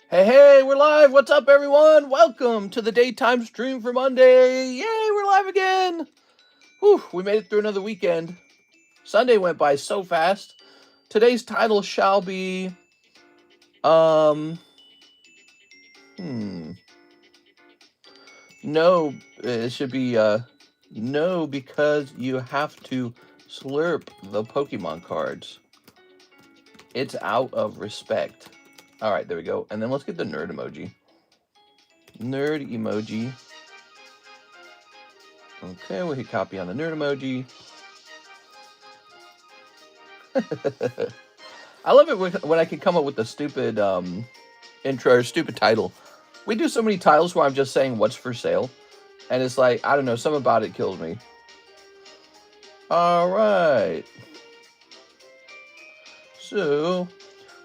Hey, hey, we're live. What's up, everyone? Welcome to the daytime stream for Monday. Yay, we're live again. Whew, we made it through another weekend. Sunday went by so fast. Today's title shall be, no, it should be, no, because you have to slurp the Pokemon cards. It's out of respect. All right, there we go. And then let's get the nerd emoji. Nerd emoji. Okay, we'll hit copy on the nerd emoji. I love it when I can come up with a stupid intro or stupid title. We do so many titles where I'm just saying what's for sale. And it's like, I don't know, something about it kills me. All right. So,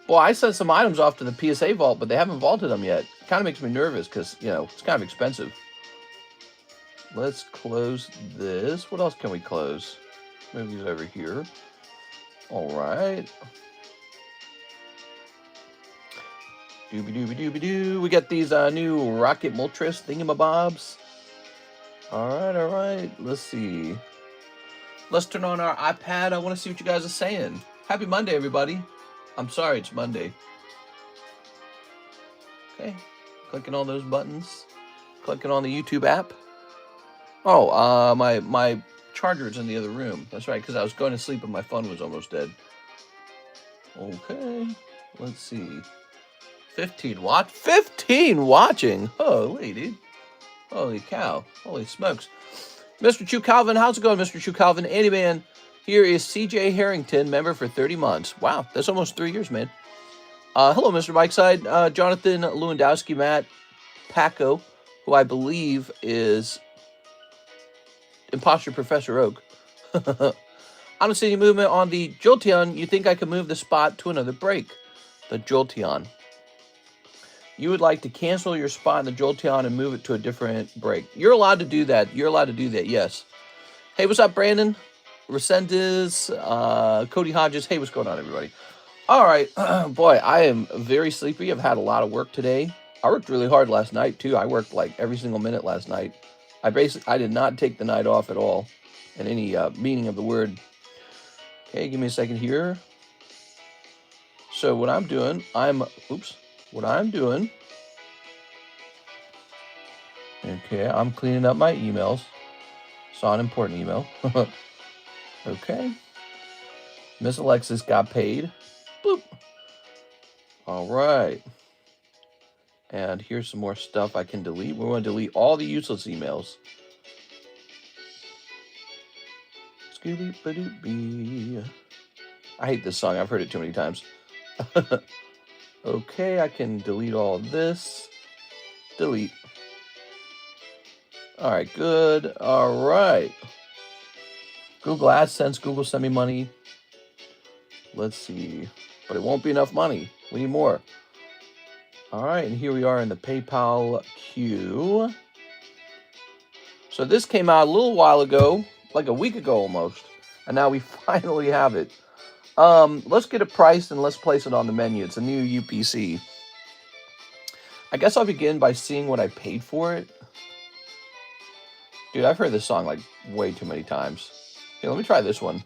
boy, I sent some items off to the PSA vault, but they haven't vaulted them yet. It kind of makes me nervous because, you know, it's kind of expensive. Let's close this. What else can we close? Move these over here. All right. Doobie-doobie-doobie-doo. We got these new Rocket Moltres thingamabobs. All right. Let's see. Let's turn on our iPad. I want to see what you guys are saying. Happy Monday, everybody. I'm sorry, it's Monday. Okay. Clicking all those buttons. Clicking on the YouTube app. Oh, my charger's in the other room. That's right, because I was going to sleep and my phone was almost dead. Okay. Let's see. 15 watching. Holy, dude. Holy cow. Holy smokes. Mr. Chu Calvin, how's it going, Mr. Chu Calvin? Andy Man, here is CJ Harrington, member for 30 months. Wow, that's almost 3 years, man. Hello, Mr. Mikeside. Jonathan Lewandowski, Matt Paco, who I believe is Imposter Professor Oak. I don't see any movement on the Jolteon. You think I could move the spot to another break? The Jolteon. You would like to cancel your spot in the Jolteon and move it to a different break. You're allowed to do that. Yes. Hey, what's up, Brandon? Resendez, Cody Hodges. Hey, what's going on, everybody? All right. Boy, I am very sleepy. I've had a lot of work today. I worked really hard last night, too. I worked like every single minute last night. I did not take the night off at all in any meaning of the word. Okay, give me a second here. So what I'm doing, okay, I'm cleaning up my emails. Saw an important email. Okay. Miss Alexis got paid. Boop. All right. And here's some more stuff I can delete. We want to delete all the useless emails. Scooby-ba-doo-bee. I hate this song. I've heard it too many times. Okay, I can delete all this. Delete. All right, good. All right. Google AdSense, Google send me money. Let's see. But it won't be enough money. We need more. All right, and here we are in the PayPal queue. So this came out a little while ago, like a week ago almost. And now we finally have it. Let's get a price and let's place it on the menu. It's a new UPC. I guess I'll begin by seeing what I paid for it. Dude, I've heard this song like way too many times. Here, let me try this one.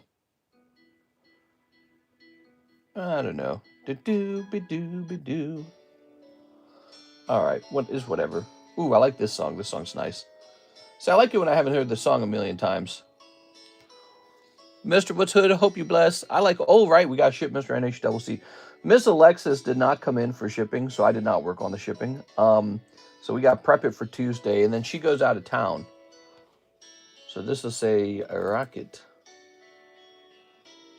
I don't know. Do-do-be-do-be-do. All right, whatever. Ooh, I like this song. This song's nice. See, I like it when I haven't heard the song a million times. Mr. What's Hood, hope you bless. I like, oh, right, we got shipped, Mr. NHCC. Miss Alexis did not come in for shipping, so I did not work on the shipping. So we got prep it for Tuesday, and then she goes out of town. So this will say Rocket.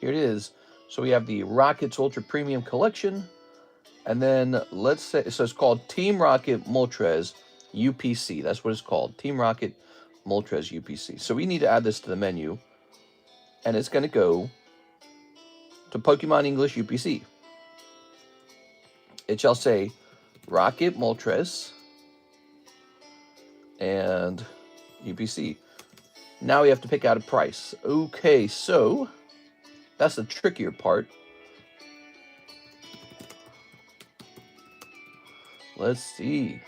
Here it is. So we have the Rockets Ultra Premium Collection. And then let's say, so it's called Team Rocket Moltres UPC. That's what it's called. Team Rocket Moltres UPC. So we need to add this to the menu. And it's going to go to Pokemon English UPC. It shall say Rocket Moltres and UPC. Now we have to pick out a price. Okay, so that's the trickier part. Let's see.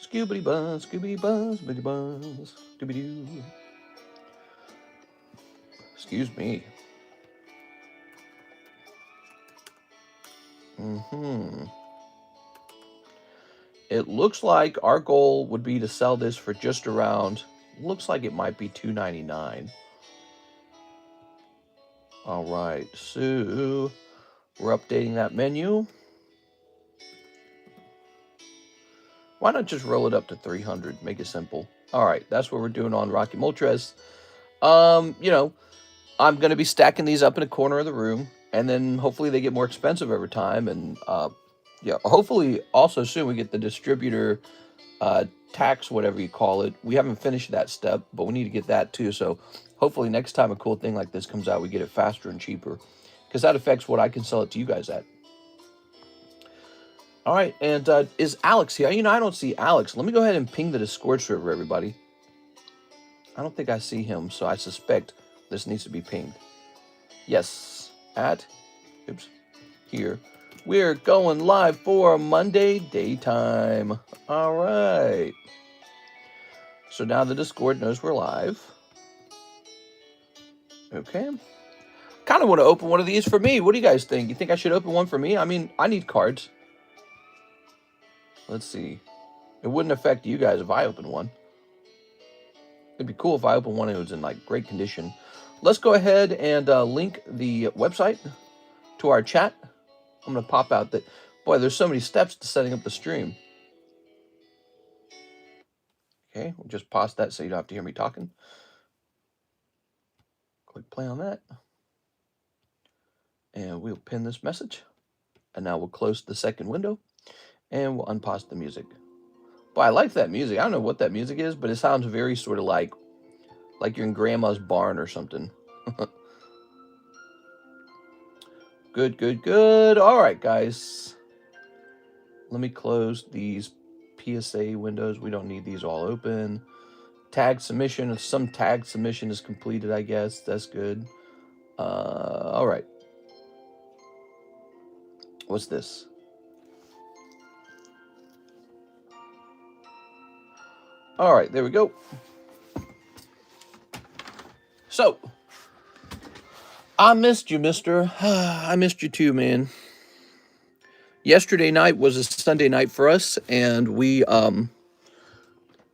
Scoobity buzz, scoobity buzz, bitty buzz, doobie doo. Excuse me. It looks like our goal would be to sell this for just around, looks like it might be $2.99. All right, so we're updating that menu. Why not just roll it up to 300, make it simple? All right, that's what we're doing on Rocky Moltres. You know, I'm going to be stacking these up in a corner of the room, and then hopefully they get more expensive over time. And yeah, hopefully also soon we get the distributor tax, whatever you call it. We haven't finished that step, but we need to get that too. So hopefully next time a cool thing like this comes out, we get it faster and cheaper, because that affects what I can sell it to you guys at. All right, and is Alex here? You know, I don't see Alex. Let me go ahead and ping the Discord server, everybody. I don't think I see him, so I suspect this needs to be pinged. Yes, here. We're going live for Monday daytime. All right. So now the Discord knows we're live. Okay. Kind of want to open one of these for me. What do you guys think? You think I should open one for me? I mean, I need cards. Let's see. It wouldn't affect you guys if I open one. It'd be cool if I open one and it was in like great condition. Let's go ahead and link the website to our chat. I'm going to pop out that. Boy, there's so many steps to setting up the stream. Okay, we'll just pause that so you don't have to hear me talking. Click play on that. And we'll pin this message. And now we'll close the second window. And we'll unpause the music. Boy, I like that music. I don't know what that music is, but it sounds very sort of like you're in grandma's barn or something. Good, good, good. All right, guys. Let me close these PSA windows. We don't need these all open. Tag submission. If some tag submission is completed, I guess. That's good. All right. What's this? All right, there we go. So, I missed you, mister. I missed you too, man. Yesterday night was a Sunday night for us, and we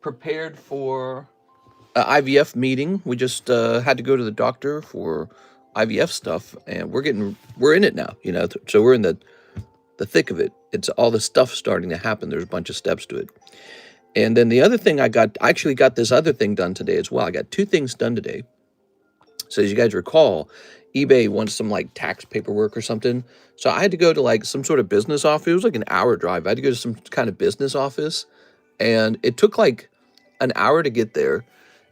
prepared for an IVF meeting. We just had to go to the doctor for IVF stuff, and we're in it now, you know. So we're in the thick of it. It's all the stuff starting to happen. There's a bunch of steps to it. And then the other thing I actually got this other thing done today as well. I got two things done today. So as you guys recall, eBay wants some like tax paperwork or something. So I had to go to like some sort of business office. It was like an hour drive. I had to go to some kind of business office, and it took like an hour to get there.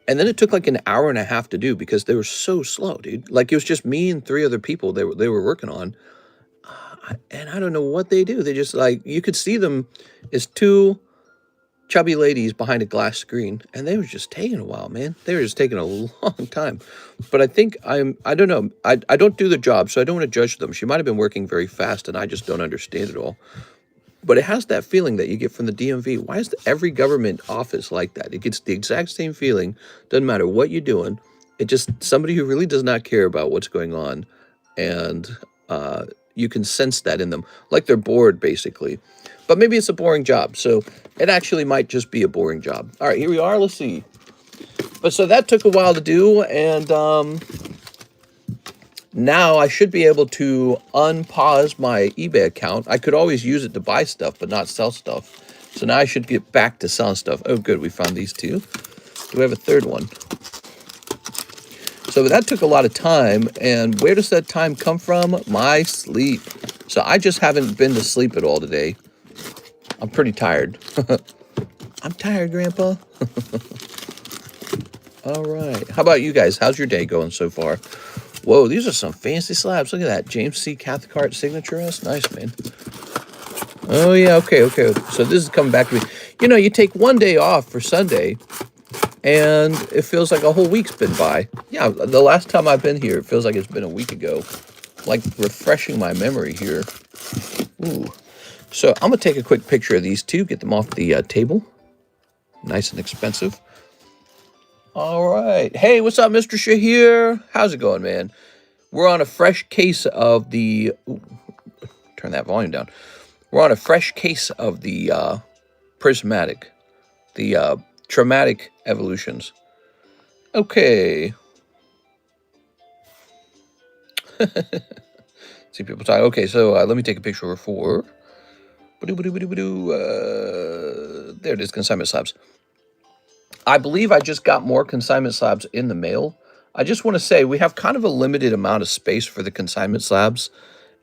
And then it took like an hour and a half to do because they were so slow, dude. Like it was just me and three other people they were working on. And I don't know what they do. They just like, you could see them as two chubby ladies behind a glass screen, and they were just taking a while, man. They were just taking a long time. But I think I don't know. I don't do the job, so I don't want to judge them. She might have been working very fast, and I just don't understand it all. But it has that feeling that you get from the DMV. Why is every government office like that? It gets the exact same feeling. Doesn't matter what you're doing. It just somebody who really does not care about what's going on, and you can sense that in them, like they're bored, basically. But maybe it's a boring job, so it actually might just be a boring job. All right, here we are. Let's see. But so that took a while to do, and now I should be able to unpause my eBay account. I could always use it to buy stuff, but not sell stuff. So now I should get back to selling stuff. Oh, good, we found these two. Do we have a third one? So that took a lot of time, and where does that time come from? My sleep. So I just haven't been to sleep at all today. I'm pretty tired. I'm tired, Grandpa. All right. How about you guys? How's your day going so far? Whoa, these are some fancy slabs. Look at that. James C. Cathcart signature. That's nice, man. Oh, yeah. Okay. So this is coming back to me. You know, you take one day off for Sunday, and it feels like a whole week's been by. Yeah, the last time I've been here, it feels like it's been a week ago. Like refreshing my memory here. Ooh. So I'm going to take a quick picture of these two, get them off the table. Nice and expensive. All right. Hey, what's up, Mr. Shahir? How's it going, man? We're on a fresh case of the... Ooh, turn that volume down. We're on a fresh case of the prismatic, the traumatic evolutions. Okay. See people talk. Okay, so let me take a picture for... there it is, consignment slabs. I believe I just got more consignment slabs in the mail. I just want to say we have kind of a limited amount of space for the consignment slabs.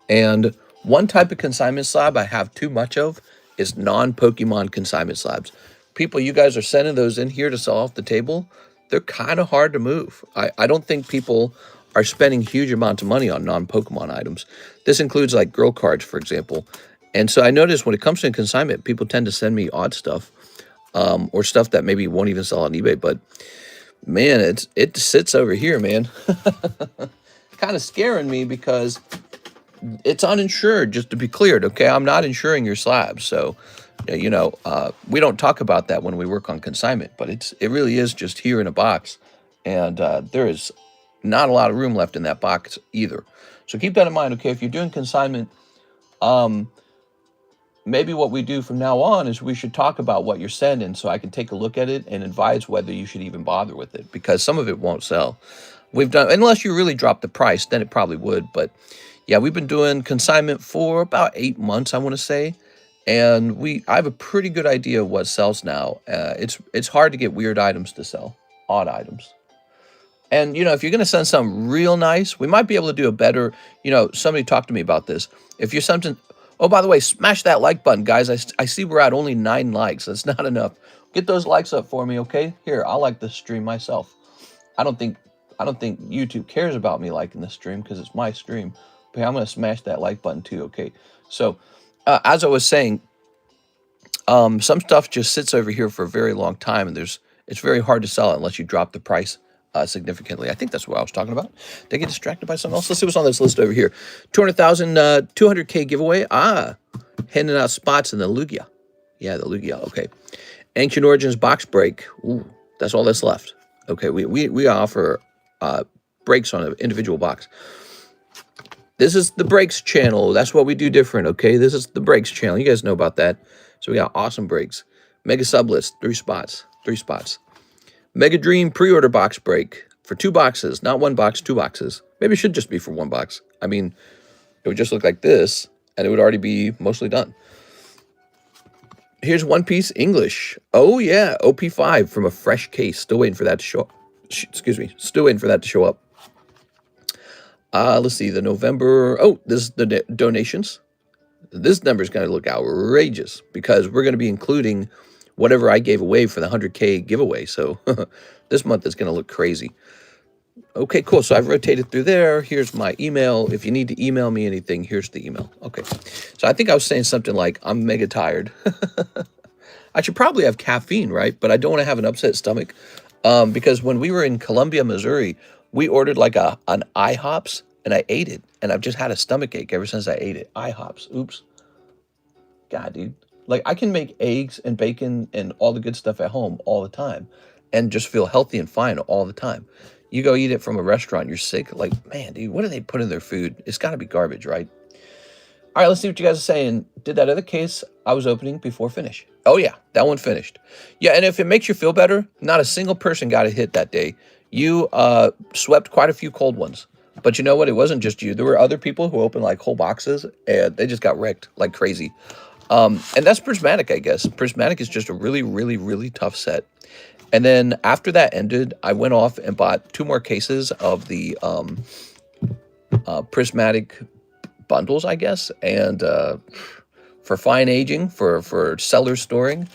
And one type of consignment slab I have too much of is non-Pokemon consignment slabs. People, you guys are sending those in here to sell off the table. They're kind of hard to move. I don't think people are spending huge amounts of money on non-Pokemon items. This includes like girl cards, for example. And so I noticed when it comes to consignment, people tend to send me odd stuff. Or stuff that maybe won't even sell on eBay, but man, it sits over here, man. Kind of scaring me because it's uninsured, just to be cleared, okay? I'm not insuring your slabs, so, you know, we don't talk about that when we work on consignment, but it really is just here in a box, and there is not a lot of room left in that box either. So keep that in mind, okay? If you're doing consignment, maybe what we do from now on is we should talk about what you're sending so I can take a look at it and advise whether you should even bother with it, because some of it won't sell. We've done, unless you really drop the price, then it probably would. But yeah, we've been doing consignment for about 8 months, I want to say. And I have a pretty good idea of what sells now. It's hard to get weird items to sell, odd items. And, you know, if you're going to send something real nice, we might be able to do a better, you know, somebody talked to me about this. If you're something... Oh, by the way, smash that like button, guys. I see we're at only 9 likes. That's not enough. Get those likes up for me, okay? Here, I'll like this stream myself. I don't think YouTube cares about me liking this stream because it's my stream. But I'm going to smash that like button too, okay? So, as I was saying, some stuff just sits over here for a very long time, and it's very hard to sell it unless you drop the price significantly. I think that's what I was talking about. Did I get distracted by something else? Let's see what's on this list over here. 200,000, 200K giveaway. Handing out spots in the Lugia. Yeah, the Lugia. Okay. Ancient Origins box break. Ooh, that's all that's left. Okay, we offer breaks on an individual box. This is the breaks channel. That's what we do different, okay? This is the breaks channel. You guys know about that. So we got awesome breaks. Mega sub list, 3 spots. 3 spots. Mega Dream pre-order box break for 2 boxes. Not 1 box, 2 boxes. Maybe it should just be for 1 box. I mean, it would just look like this, and it would already be mostly done. Here's One Piece English. Oh, yeah, OP5 from a fresh case. Still waiting for that to show up. Excuse me. Still waiting for that to show up. Let's see, the November... Oh, this is the donations. This number is going to look outrageous because we're going to be including whatever I gave away for the 100K giveaway. So this month is going to look crazy. Okay, cool. So I've rotated through there. Here's my email. If you need to email me anything, here's the email. Okay. So I think I was saying something like, I'm mega tired. I should probably have caffeine, right? But I don't want to have an upset stomach. Because when we were in Columbia, Missouri, we ordered like an IHOPs, and I ate it. And I've just had a stomach ache ever since I ate it. IHOPs. Oops. God, dude. Like, I can make eggs and bacon and all the good stuff at home all the time and just feel healthy and fine all the time. You go eat it from a restaurant, you're sick. Like, man, dude, what do they put in their food? It's got to be garbage, right? All right, let's see what you guys are saying. Did that other case I was opening before finish? Oh, yeah, that one finished. Yeah, and if it makes you feel better, not a single person got a hit that day. You swept quite a few cold ones. But you know what? It wasn't just you. There were other people who opened, like, whole boxes, and they just got wrecked like crazy. And that's Prismatic, I guess. Prismatic is just a really, really, really tough set. And then after that ended, I went off and bought 2 more cases of the Prismatic bundles, I guess. And for fine aging, for cellar storing.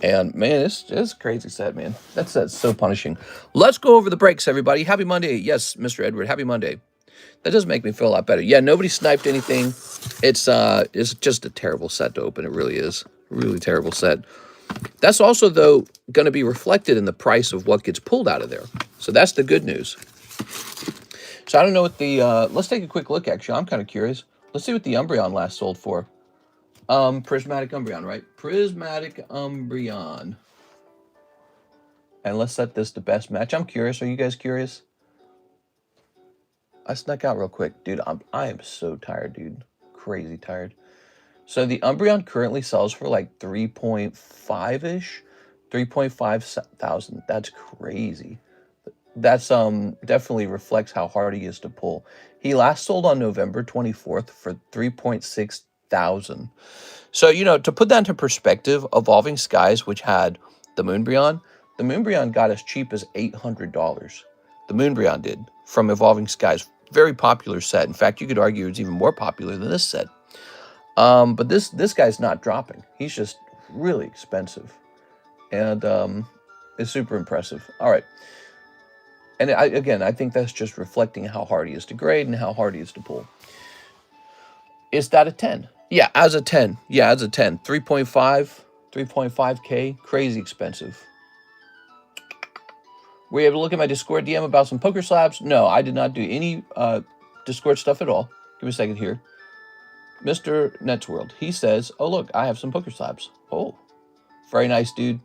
And, man, it's a crazy set, man. That set's so punishing. Let's go over the breaks, everybody. Happy Monday. Yes, Mr. Edward, happy Monday. That does make me feel a lot better. Yeah, nobody sniped anything. It's just a terrible set to open. It really is. Really terrible set. That's also, though, going to be reflected in the price of what gets pulled out of there. So that's the good news. So I don't know what the... let's take a quick look, actually. I'm kind of curious. Let's see what the Umbreon last sold for. Prismatic Umbreon, right? Prismatic Umbreon. And let's set this to best match. I'm curious. Are you guys curious? I snuck out real quick. Dude, I am so tired, dude. Crazy tired. So the Umbreon currently sells for like 3.5-ish. 3.5 thousand. That's crazy. That's definitely reflects how hard he is to pull. He last sold on November 24th for 3.6 thousand. So, you know, to put that into perspective, Evolving Skies, which had the Moonbreon got as cheap as $800. The Moonbreon did, from Evolving Skies. Very popular set. In fact, you could argue it's even more popular than this set. But this guy's not dropping. He's just really expensive. And it's super impressive. All right. And again, I think that's just reflecting how hard he is to grade and how hard he is to pull. Is that a 10? Yeah, as a 10. Yeah, as a 10. 3.5K. Crazy expensive. Were you able to look at my Discord DM about some poker slabs? No, I did not do any Discord stuff at all. Give me a second here. Mr. Netsworld, he says, oh, look, I have some poker slabs. Oh, very nice, dude.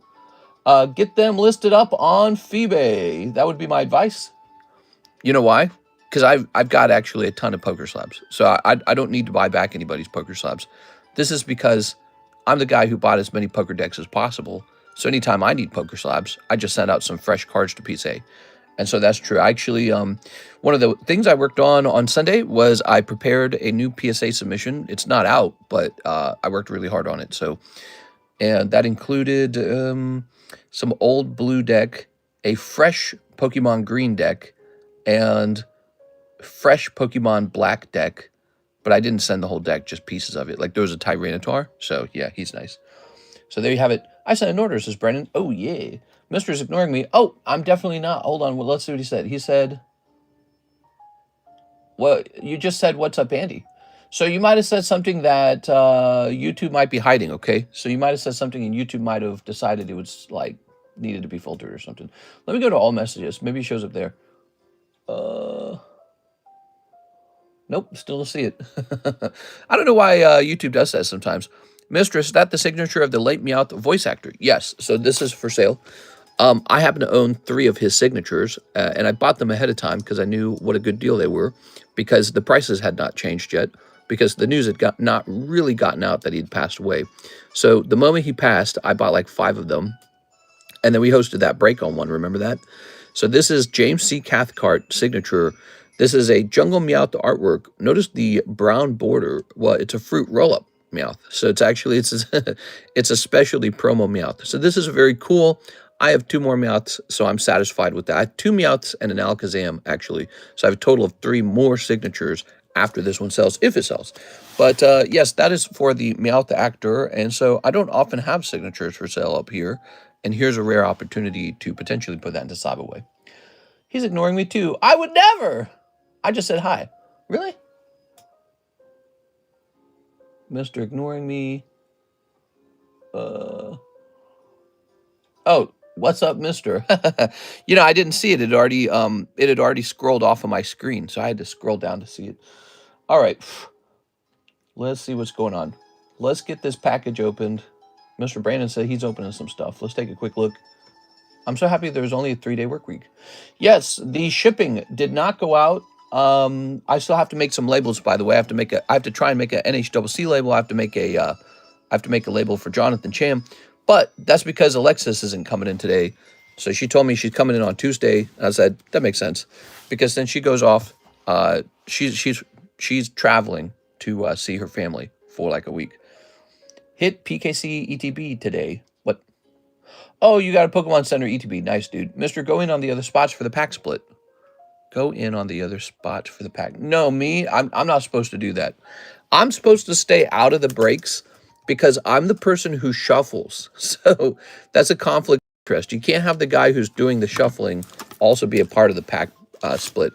Get them listed up on Feebay. That would be my advice. You know why? Because I've got actually a ton of poker slabs. So I don't need to buy back anybody's poker slabs. This is because I'm the guy who bought as many poker decks as possible. So anytime I need poker slabs, I just send out some fresh cards to PSA. And so that's true. Actually, one of the things I worked on Sunday was I prepared a new PSA submission. It's not out, but I worked really hard on it. So, and that included some old blue deck, a fresh Pokemon green deck, and fresh Pokemon black deck. But I didn't send the whole deck, just pieces of it. Like there was a Tyranitar. So yeah, he's nice. So there you have it. I sent an order, says Brennan. Oh, yeah. Mister's ignoring me. Oh, I'm definitely not. Hold on. Well, let's see what he said. He said, well, you just said, what's up, Andy? So you might have said something that YouTube might be hiding, okay? So you might have said something and YouTube might have decided it was, like, needed to be filtered or something. Let me go to all messages. Maybe it shows up there. Nope, still don't see it. I don't know why YouTube does that sometimes. Mistress, is that the signature of the late Meowth voice actor? Yes, so this is for sale. I happen to own 3 of his signatures, and I bought them ahead of time because I knew what a good deal they were, because the prices had not changed yet, because the news had not really gotten out that he'd passed away. So the moment he passed, I bought like 5 of them, and then we hosted that break on one, remember that? So this is James C. Cathcart signature. This is a Jungle Meowth artwork. Notice the brown border. Well, it's a fruit roll-up Meowth. So it's actually, it's a specialty promo Meowth. So this is very cool. I have 2 more Meowths, so I'm satisfied with that. I have 2 Meowths and an Alakazam, actually. So I have a total of 3 more signatures after this one sells, if it sells. But yes, that is for the Meowth actor. And so I don't often have signatures for sale up here. And here's a rare opportunity to potentially put that into Cyberway. He's ignoring me too. I would never. I just said hi. Really? Mr. Ignoring me. Oh, what's up, Mister? You know, I didn't see it. It had already scrolled off of my screen, so I had to scroll down to see it. All right. Let's see what's going on. Let's get this package opened. Mr. Brandon said he's opening some stuff. Let's take a quick look. I'm so happy there was only a 3-day work week. Yes, the shipping did not go out. I still have to make some labels, by the way. I have to try and make a NHCC label. I have to make a label for Jonathan Cham. But that's because Alexis isn't coming in today. So she told me she's coming in on Tuesday. I said, that makes sense. Because then she goes off. She's traveling to see her family for like a week. Hit PKC ETB today. What? Oh, you got a Pokemon Center ETB. Nice, dude. Mister, go in on the other spots for the pack split. Go in on the other spots for the pack. No, me, I'm not supposed to do that. I'm supposed to stay out of the breaks because I'm the person who shuffles. So that's a conflict of interest. You can't have the guy who's doing the shuffling also be a part of the pack split.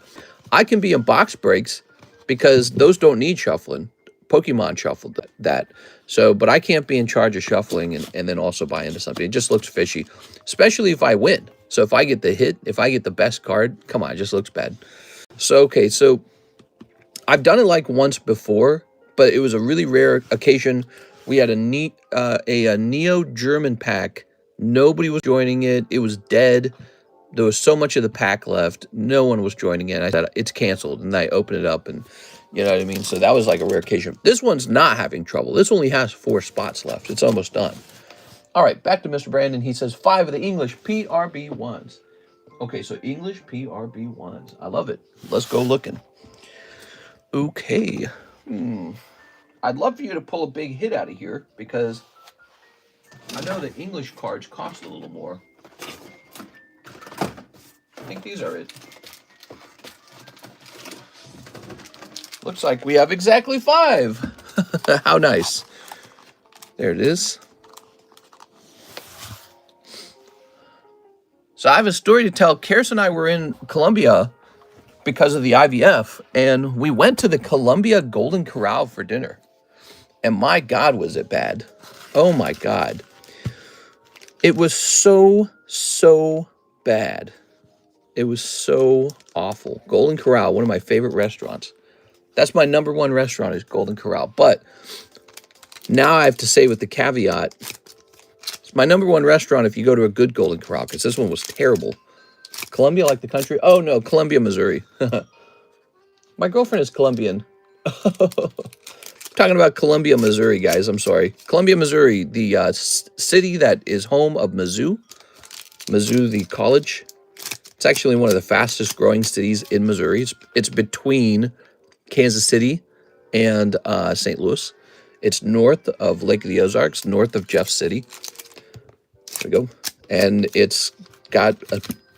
I can be in box breaks because those don't need shuffling. Pokemon shuffled that. So, but I can't be in charge of shuffling and then also buy into something. It just looks fishy, especially if I win. So if I get the hit, if I get the best card, come on, it just looks bad. So, okay, so I've done it like once before, but it was a really rare occasion We had a Neo-German pack. Nobody was joining it. It was dead. There was so much of the pack left. No one was joining it. I said, it's canceled. And I opened it up and, you know what I mean? So that was like a rare occasion. This one's not having trouble. This only has 4 spots left. It's almost done. All right, back to Mr. Brandon. He says 5 of the English PRB1s. Okay, so English PRB1s. I love it. Let's go looking. Okay. I'd love for you to pull a big hit out of here because I know the English cards cost a little more. I think these are it. Looks like we have exactly 5. How nice. There it is. So I have a story to tell. Karis and I were in Colombia because of the IVF, and we went to the Colombia Golden Corral for dinner. And my God, was it bad. Oh my God. It was so bad. It was so awful. Golden Corral, one of my favorite restaurants. That's my #1 restaurant is Golden Corral. But now I have to say with the caveat, it's my #1 restaurant if you go to a good Golden Corral, because this one was terrible. Columbia, like the country? Oh, no, Columbia, Missouri. My girlfriend is Colombian. Talking about Columbia, Missouri, guys. I'm sorry. Columbia, Missouri, the city that is home of Mizzou. Mizzou, the college. It's actually one of the fastest growing cities in Missouri. It's between Kansas City and St. Louis. It's north of Lake of the Ozarks, north of Jeff City. There we go. And it's got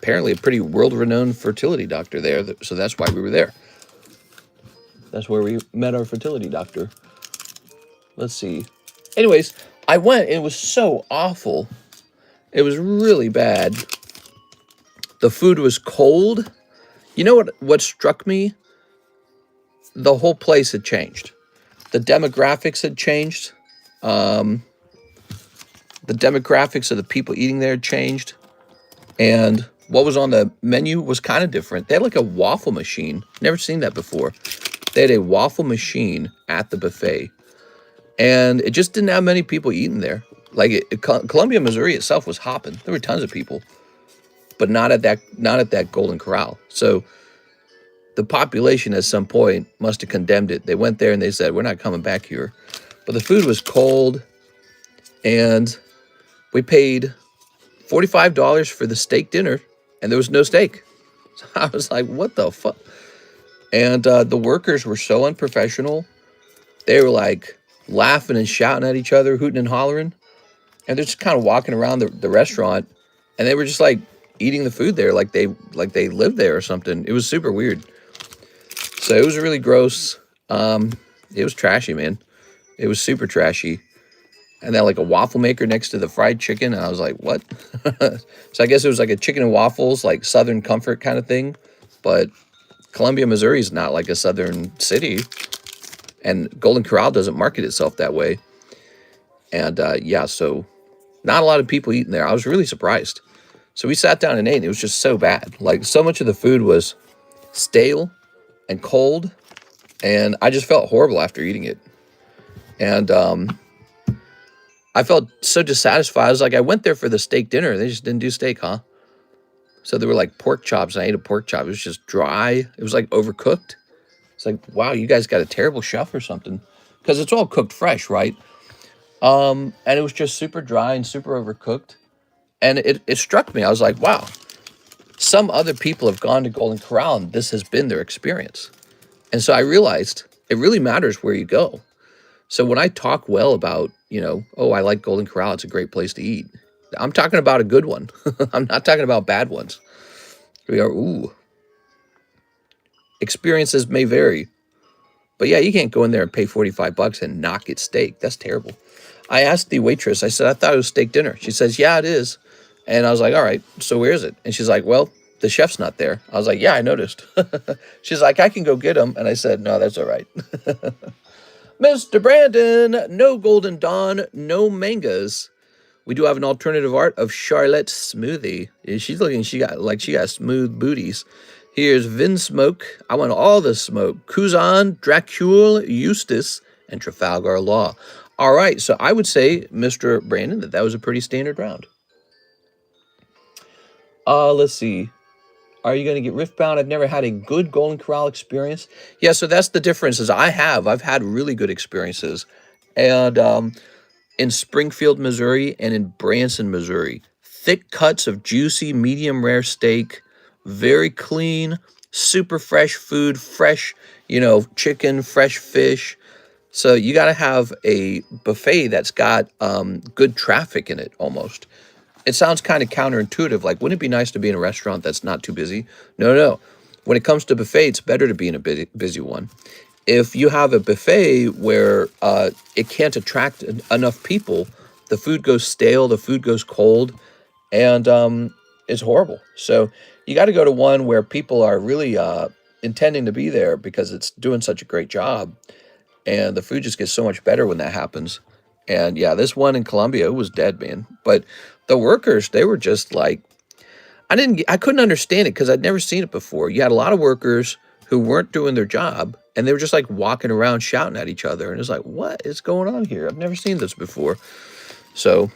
apparently a pretty world-renowned fertility doctor there, so that's why we were there. That's where we met our fertility doctor. Let's see. Anyways, I went, and it was so awful. It was really bad. The food was cold. You know what struck me? The whole place had changed. The demographics had changed. The demographics of the people eating there had changed. And what was on the menu was kind of different. They had like a waffle machine. Never seen that before. They had a waffle machine at the buffet. And it just didn't have many people eating there. Like Columbia, Missouri itself was hopping. There were tons of people. But not at that Golden Corral. So the population at some point must have condemned it. They went there and they said, we're not coming back here. But the food was cold. And we paid $45 for the steak dinner. And there was no steak. So I was like, what the fuck? And the workers were so unprofessional. They were like laughing and shouting at each other, hooting and hollering. And they're just kind of walking around the restaurant. And they were just like eating the food there like they lived there or something. It was super weird. So it was really gross. It was trashy, man. It was super trashy. And then like a waffle maker next to the fried chicken. And I was like, what? So I guess it was like a chicken and waffles, like Southern comfort kind of thing. But Columbia, Missouri is not like a Southern city. And Golden Corral doesn't market itself that way. And yeah, so not a lot of people eating there. I was really surprised. So we sat down and ate, and it was just so bad. Like, so much of the food was stale and cold, and I just felt horrible after eating it. And I felt so dissatisfied. I was like, I went there for the steak dinner. They just didn't do steak, huh? So there were, like, pork chops, and I ate a pork chop. It was just dry. It was, like, overcooked. It's like, wow, you guys got a terrible chef or something. Because it's all cooked fresh, right? And it was just super dry and super overcooked. And it struck me. I was like, wow, some other people have gone to Golden Corral and this has been their experience. And so I realized it really matters where you go. So when I talk well about, you know, oh, I like Golden Corral, it's a great place to eat. I'm talking about a good one. I'm not talking about bad ones. We are, ooh. Experiences may vary. But yeah, you can't go in there and pay $45 and not get steak. That's terrible. I asked the waitress, I said, I thought it was steak dinner. She says, yeah, it is. And I was like, all right, so where is it? And she's like, well, the chef's not there. I was like, yeah, I noticed. She's like, I can go get him. And I said, no, that's all right. Mr. Brandon, no Golden Dawn, no mangas. We do have an alternative art of Charlotte Smoothie. She's looking, she got smooth booties. Here's Vin Smoke. I want all the smoke. Kuzan, Dracule, Eustace, and Trafalgar Law. All right, so I would say, Mr. Brandon, that was a pretty standard round. Let's see. Are you going to get Riftbound? I've never had a good Golden Corral experience. Yeah, so that's the difference is I've had really good experiences. And in Springfield, Missouri, and in Branson, Missouri. Thick cuts of juicy, medium rare steak, very clean, super fresh food, fresh, chicken, fresh fish. So you got to have a buffet that's got good traffic in it almost. It sounds kind of counterintuitive. Like, wouldn't it be nice to be in a restaurant that's not too busy? No, no. When it comes to buffet, it's better to be in a busy one. If you have a buffet where it can't attract enough people, the food goes stale, the food goes cold, and it's horrible. So you got to go to one where people are really intending to be there because it's doing such a great job. And the food just gets so much better when that happens. And yeah, this one in Columbia, it was dead, man. But the workers, they were just like, I couldn't understand it because I'd never seen it before. You had a lot of workers who weren't doing their job, and they were just like walking around shouting at each other. And it's like, what is going on here? I've never seen this before. So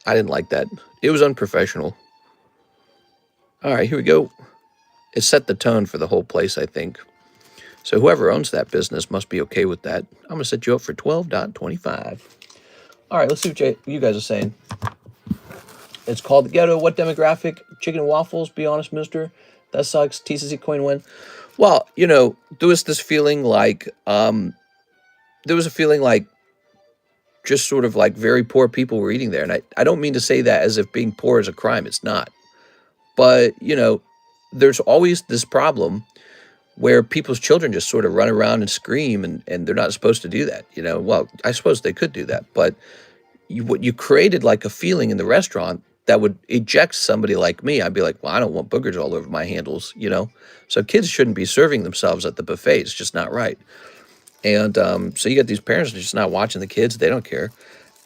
I didn't like that. It was unprofessional. All right, here we go. It set the tone for the whole place, I think. So whoever owns that business must be okay with that. I'm going to set you up for 12.25. All right, let's see what you guys are saying. It's called The Ghetto. What demographic? Chicken and waffles, be honest, mister. That sucks. TCC coin win. Well, there was this feeling like, just sort of like very poor people were eating there. And I don't mean to say that as if being poor is a crime. It's not. But, there's always this problem where people's children just sort of run around and scream, and they're not supposed to do that. Well, I suppose they could do that, but you created like a feeling in the restaurant that would eject somebody like me. I'd be like, well, I don't want boogers all over my handles, So kids shouldn't be serving themselves at the buffet. It's just not right. And so you got these parents that are just not watching the kids. They don't care.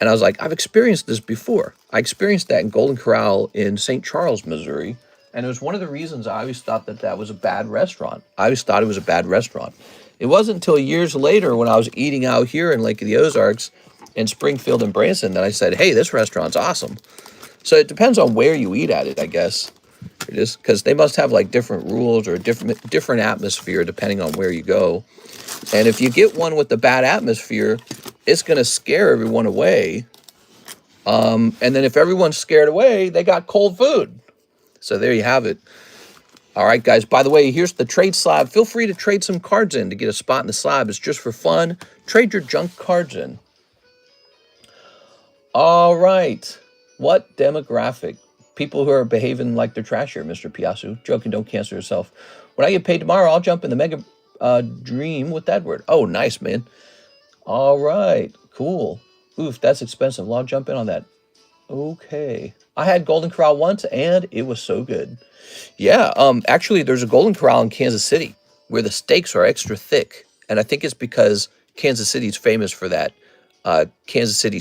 And I was like, I've experienced this before. I experienced that in Golden Corral in St. Charles, Missouri. And it was one of the reasons I always thought that was a bad restaurant. I always thought it was a bad restaurant. It wasn't until years later when I was eating out here in Lake of the Ozarks in Springfield and Branson that I said, hey, this restaurant's awesome. So it depends on where you eat at it, I guess. It is because they must have like different rules or different atmosphere depending on where you go. And if you get one with the bad atmosphere, it's going to scare everyone away. And then if everyone's scared away, they got cold food. So there you have it. All right, guys. By the way, here's the trade slab. Feel free to trade some cards in to get a spot in the slab. It's just for fun. Trade your junk cards in. All right. What demographic? People who are behaving like they're trashier, Mr. Piasu. Joking, don't cancel yourself. When I get paid tomorrow, I'll jump in the Mega Dream with Edward. Oh, nice, man. All right. Cool. Oof, that's expensive. Well, I'll jump in on that. Okay. I had Golden Corral once, and it was so good. Yeah, actually, there's a Golden Corral in Kansas City where the steaks are extra thick. And I think it's because Kansas City's famous for that Kansas City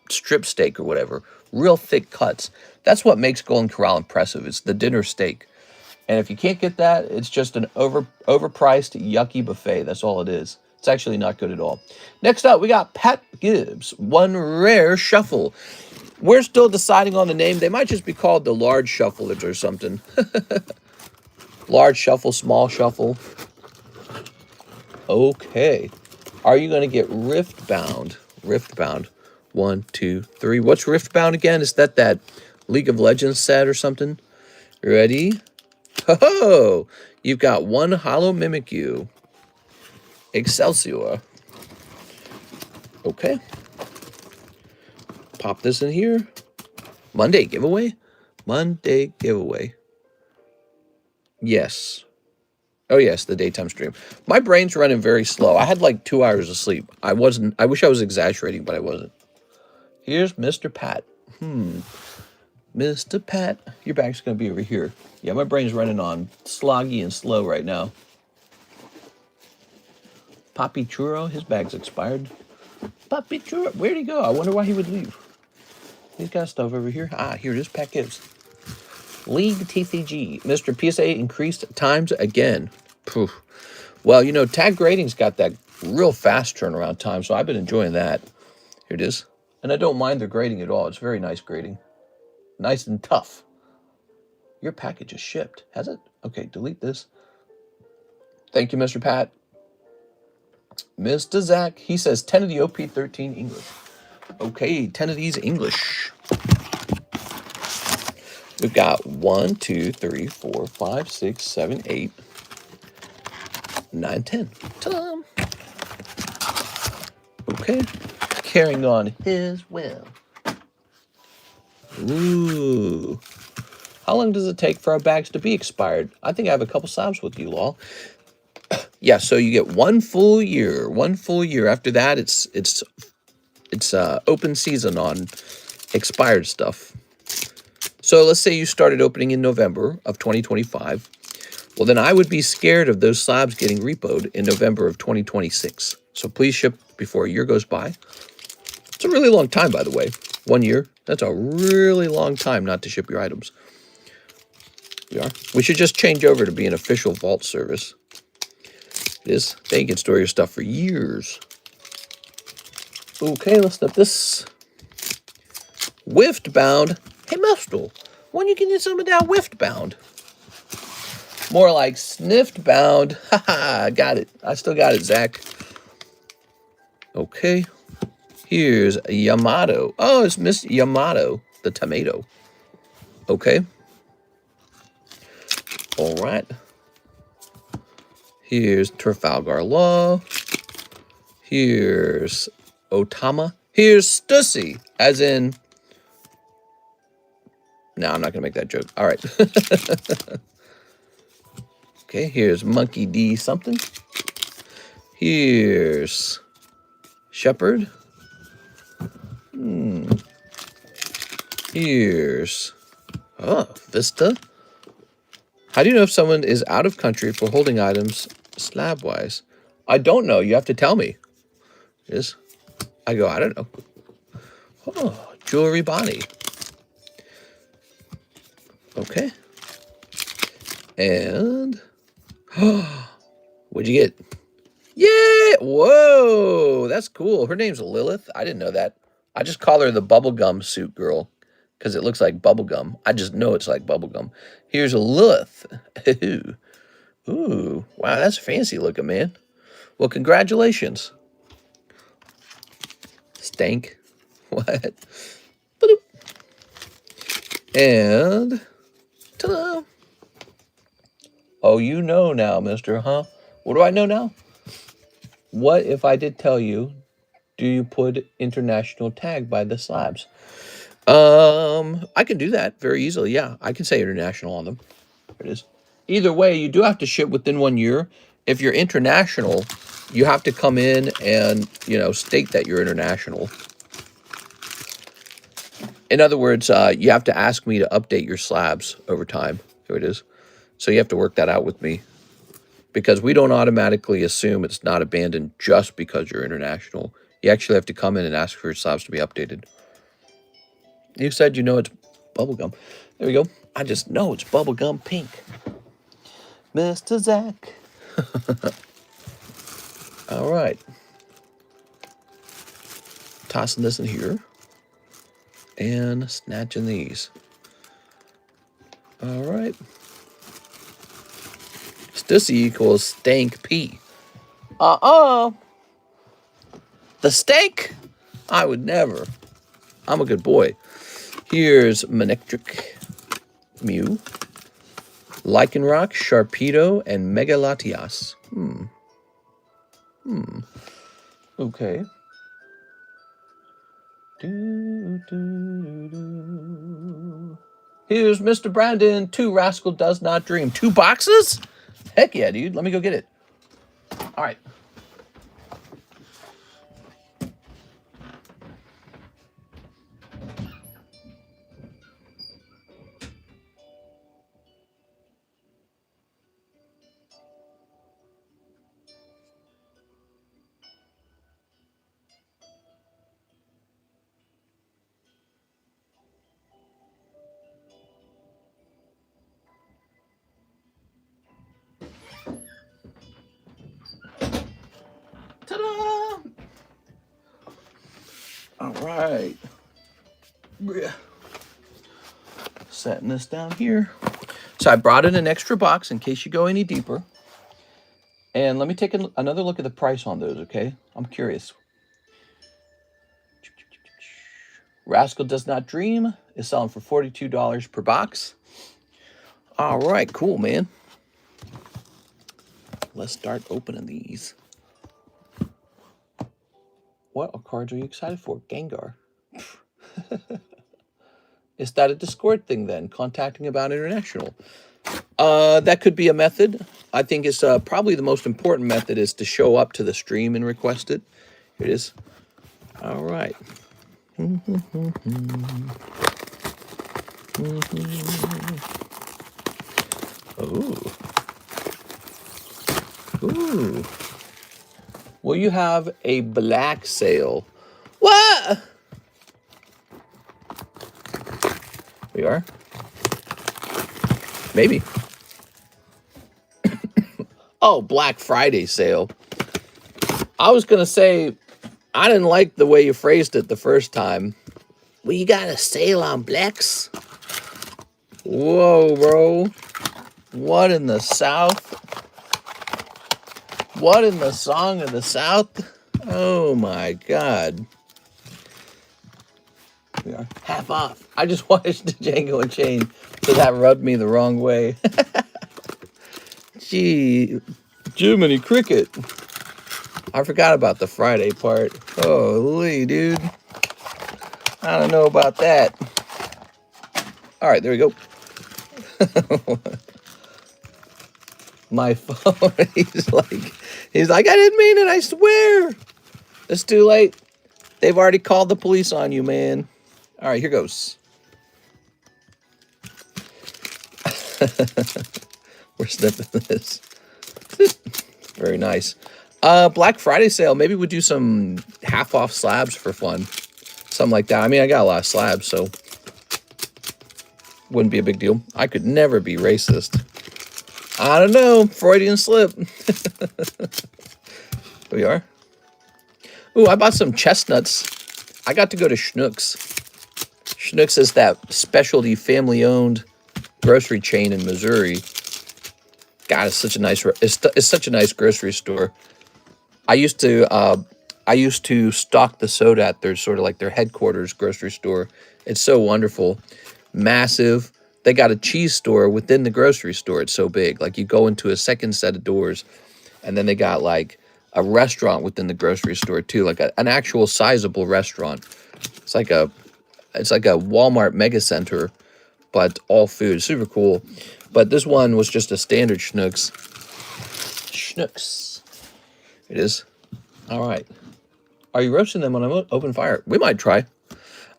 strip steak or whatever. Real thick cuts. That's what makes Golden Corral impressive. It's the dinner steak. And if you can't get that, it's just an overpriced, yucky buffet. That's all it is. It's actually not good at all. Next up, we got Pat Gibbs, One Rare Shuffle. We're still deciding on the name. They might just be called the Large Shufflers or something. Large Shuffle, Small Shuffle. Okay. Are you going to get Riftbound? Riftbound. 1, 2, 3. What's Riftbound again? Is that League of Legends set or something? Ready? Ho-ho! You've got one Hollow Mimikyu. Excelsior. Okay. Pop this in here. Monday giveaway? Monday giveaway. Yes. Oh, yes, the daytime stream. My brain's running very slow. I had like 2 hours of sleep. I wish I was exaggerating, but I wasn't. Here's Mr. Pat. Mr. Pat. Your bag's going to be over here. Yeah, my brain's running on sloggy and slow right now. Poppy Churro, his bag's expired. Poppy Churro, where'd he go? I wonder why he would leave. He's got stuff over here. Ah, here it is, Pat Gibbs. League TCG. Mr. PSA increased times again. Poof. Well, tag grading's got that real fast turnaround time, so I've been enjoying that. Here it is. And I don't mind the grading at all. It's very nice grading. Nice and tough. Your package is shipped. Has it? Okay, delete this. Thank you, Mr. Pat. Mr. Zach, he says 10 of the OP13 English. Okay, 10 of these English. We've got 1, 2, 3, 4, 5, 6, 7, 8, 9, 10. Ta-da! Okay, carrying on his will. Ooh. How long does it take for our bags to be expired? I think I have a couple slabs with you, Law. Yeah, so you get 1 full year. 1 full year. After that, it's open season on expired stuff. So let's say you started opening in November of 2025. Well, then I would be scared of those slabs getting repoed in November of 2026. So please ship before a year goes by. It's a really long time, by the way. 1 year. That's a really long time not to ship your items. We should just change over to be an official vault service. It is. They can store your stuff for years. Okay, let's step this. Whiffed bound. Hey, Mustel, when you getting some of that whiffed bound? More like sniffed bound. Haha, got it. I still got it, Zach. Okay. Here's Yamato. Oh, it's Miss Yamato, the tomato. Okay. All right. Here's Trafalgar Law. Here's Otama. Here's Stussy, as in... No, I'm not going to make that joke. All right. Okay, here's Monkey D something. Here's Shepherd. Here's Vista. How do you know if someone is out of country for holding items slab-wise? I don't know. You have to tell me. Yes. I go, I don't know. Oh, Jewelry Bonnie. Okay. And what'd you get? Yeah! Whoa! That's cool. Her name's Lilith. I didn't know that. I just call her the bubblegum suit girl because it looks like bubblegum. I just know it's like bubblegum. Here's a Lilith. Ooh. Wow, that's fancy looking, man. Well, congratulations. Stank. What? Ba-doop. And ta-da! Oh, you know now, mister, huh? What do I know now? What if I did tell you, do you put international tag by the slabs? I can do that very easily. Yeah, I can say international on them. There it is. Either way, you do have to ship within 1 year. If you're international, you have to come in and, state that you're international. In other words, you have to ask me to update your slabs over time. There it is. So you have to work that out with me. Because we don't automatically assume it's not abandoned just because you're international. You actually have to come in and ask for your slabs to be updated. You said you know it's bubblegum. There we go. I just know it's bubblegum pink. Mr. Zach. All right. Tossing this in here. And snatching these. All right. Stussy equals stank P. The steak? I would never. I'm a good boy. Here's Manectric, Mew, Lycanroc, Sharpedo, and Megalatias. Okay. Here's Mr. Brandon. 2 Rascal Does Not Dream. 2 boxes? Heck yeah, dude. Let me go get it. All right. Ta-da! right. Setting this down here. So I brought in an extra box in case you go any deeper. And let me take another look at the price on those, okay? I'm curious. Rascal Does Not Dream is selling for $42 per box. All right, cool, man. Let's start opening these. What cards are you excited for? Gengar. Is that a Discord thing then? Contacting about international. That could be a method. I think it's probably the most important method is to show up to the stream and request it. Here it is. All right. Ooh. Ooh. Will you have a black sale? What? We are? Maybe. Oh, Black Friday sale. I was going to say, I didn't like the way you phrased it the first time. Well, you got a sale on blacks? Whoa, bro. What in the South? What in the song of the South? Oh, my God. We are half off. I just watched Django Unchained, so that rubbed me the wrong way. Gee, Jiminy Cricket. I forgot about the Friday part. Holy, dude. I don't know about that. All right, there we go. My phone, he's like, I didn't mean it, I swear. It's too late. They've already called the police on you, man. All right, here goes. We're snipping this. Very nice. Black Friday sale. Maybe we'll do some half off slabs for fun. Something like that. I mean, I got a lot of slabs, so wouldn't be a big deal. I could never be racist. I don't know. Freudian slip. Here we are. Ooh, I bought some chestnuts. I got to go to Schnucks. Schnucks is that specialty family-owned grocery chain in Missouri. God, it's such a nice. It's such a nice grocery store. I used to stock the soda at their sort of like their headquarters grocery store. It's so wonderful, massive. They got a cheese store within the grocery store. It's so big. Like you go into a second set of doors, and then they got like a restaurant within the grocery store too, like an actual sizable restaurant. It's like a Walmart mega center, but all food. Super cool. But this one was just a standard Schnucks. Schnucks. It is. All right. Are you roasting them on an open fire? We might try.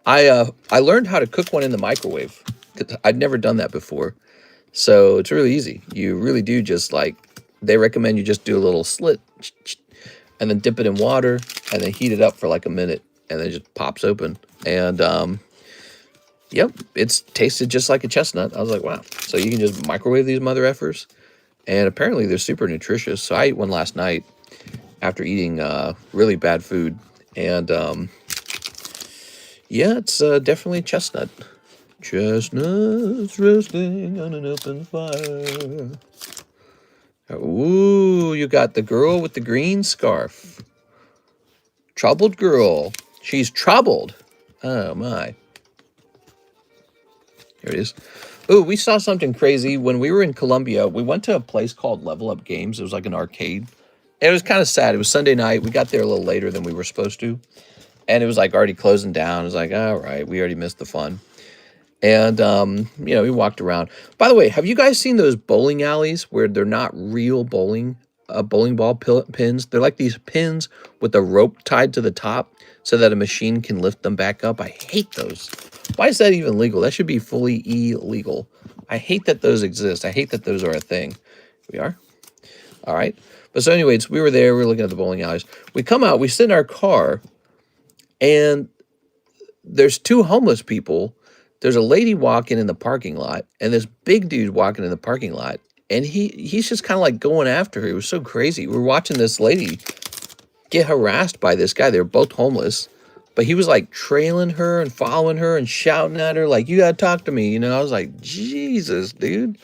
I learned how to cook one in the microwave. I'd never done that before. So it's really easy. You really do just like, they recommend you just do a little slit and then dip it in water and then heat it up for like a minute and then it just pops open. And yep, it's tasted just like a chestnut. I was like, wow. So you can just microwave these mother effers. And apparently they're super nutritious. So I ate one last night after eating really bad food. And yeah, it's definitely a chestnut. Chestnuts roasting on an open fire. Ooh, you got the girl with the green scarf. Troubled girl. She's troubled. Oh, my. Here it is. Ooh, we saw something crazy. When we were in Colombia, we went to a place called Level Up Games. It was like an arcade. And it was kind of sad. It was Sunday night. We got there a little later than we were supposed to. And it was like already closing down. It was like, all right, we already missed the fun. And, you know, we walked around. By the way, have you guys seen those bowling alleys where they're not real bowling ball pins? They're like these pins with a rope tied to the top so that a machine can lift them back up. I hate those. Why is that even legal? That should be fully illegal. I hate that those exist. I hate that those are a thing. Here we are. All right. But so anyways, we were there. We were looking at the bowling alleys. We come out. We sit in our car. And there's two homeless people. There's a lady walking in the parking lot. And this big dude walking in the parking lot. And he's just kind of like going after her. It was so crazy. We were watching this lady get harassed by this guy. They were both homeless. But he was like trailing her and following her and shouting at her like, you gotta talk to me. You know, I was like, Jesus, dude.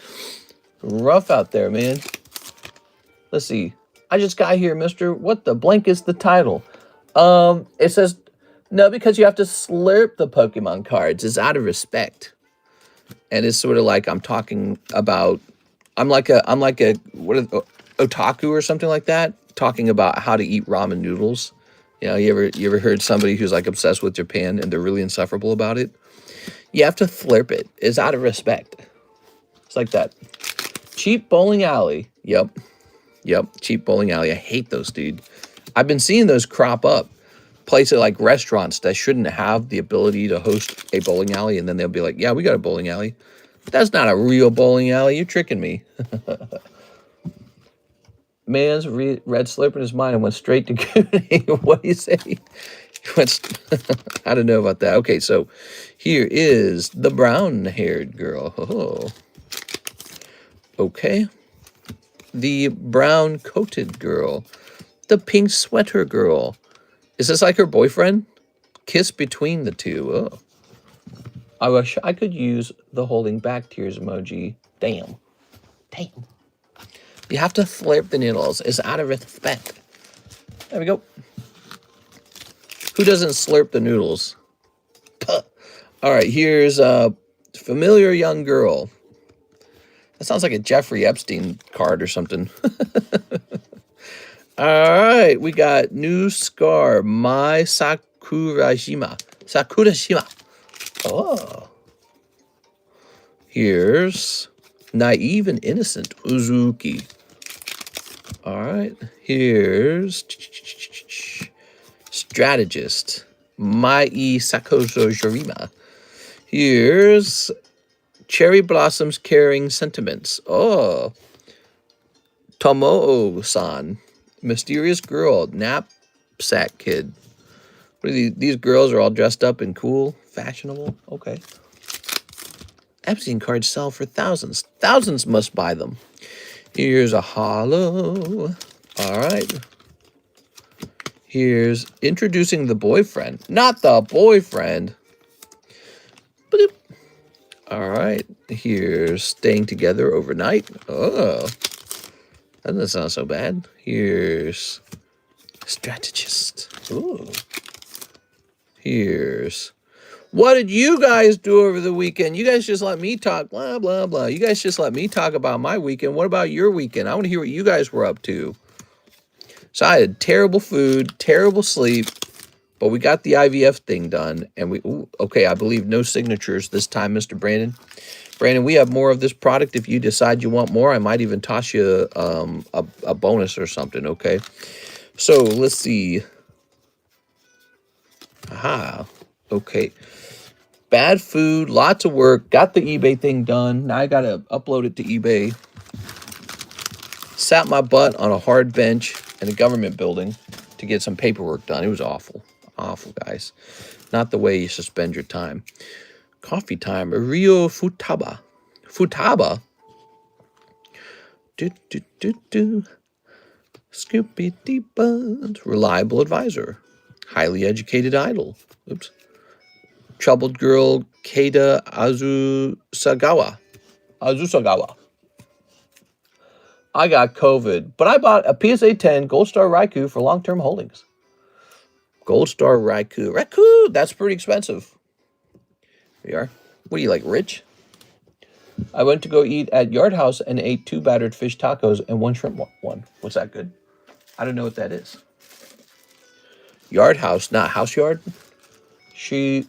Rough out there, man. Let's see. I just got here, mister. What the blank is the title? It says, no, because you have to slurp the Pokemon cards. It's out of respect. And it's sort of like I'm talking about, I'm like a what is otaku or something like that, talking about how to eat ramen noodles. You know, you ever heard somebody who's like obsessed with Japan and they're really insufferable about it? You have to slurp it. It's out of respect. It's like that. Cheap bowling alley. Yep. Cheap bowling alley. I hate those, dude. I've been seeing those crop up. Places like restaurants that shouldn't have the ability to host a bowling alley, and then they'll be like, yeah, we got a bowling alley. That's not a real bowling alley. You're tricking me. Man's red slurp in his mind and went straight to Goonie. What do you say? I don't know about that. Okay, so here is the brown-haired girl. Oh. Okay. The brown-coated girl. The pink sweater girl. Is this like her boyfriend? Kiss between the two. Oh. I wish I could use the holding back tears emoji. Damn. You have to slurp the noodles. It's out of respect. There we go. Who doesn't slurp the noodles? Puh. All right, here's a familiar young girl. That sounds like a Jeffrey Epstein card or something. All right, we got new scar, my Sakurashima. Oh. Here's naive and innocent Uzuki. All right, here's strategist, Mai Sakoso Jorima. Here's cherry blossoms carrying sentiments. Oh. Tomoo-san. Mysterious girl, knapsack kid. What are these girls are all dressed up and cool, fashionable. Okay. Epstein cards sell for thousands. Thousands must buy them. Here's a hollow. All right. Here's introducing the boyfriend. Not the boyfriend. Bloop. All right. Here's staying together overnight. Oh. That doesn't sound so bad. Here's strategist. Ooh. Here's what did you guys do over the weekend? You guys just let me talk, blah, blah, blah. You guys just let me talk about my weekend. What about your weekend? I want to hear what you guys were up to. So I had terrible food, terrible sleep, but we got the IVF thing done. And okay, I believe no signatures this time, Mr. Brandon. Brandon, we have more of this product. If you decide you want more, I might even toss you a bonus or something, okay? So, let's see. Aha. Okay. Bad food, lots of work. Got the eBay thing done. Now I got to upload it to eBay. Sat my butt on a hard bench in a government building to get some paperwork done. It was awful. Awful, guys. Not the way you should spend your time. Coffee time. Rio Futaba. Futaba. Scoopy deep buns. Reliable advisor. Highly educated idol. Oops. Troubled girl Keita Azusagawa. I got COVID, but I bought a PSA 10 Gold Star Raikou for long-term holdings. Gold Star Raikou. Raikou, that's pretty expensive. Here we are. What are you, like, rich? I went to go eat at Yard House and ate 2 battered fish tacos and 1 shrimp one. Was that good? I don't know what that is. Yard House, not House Yard. She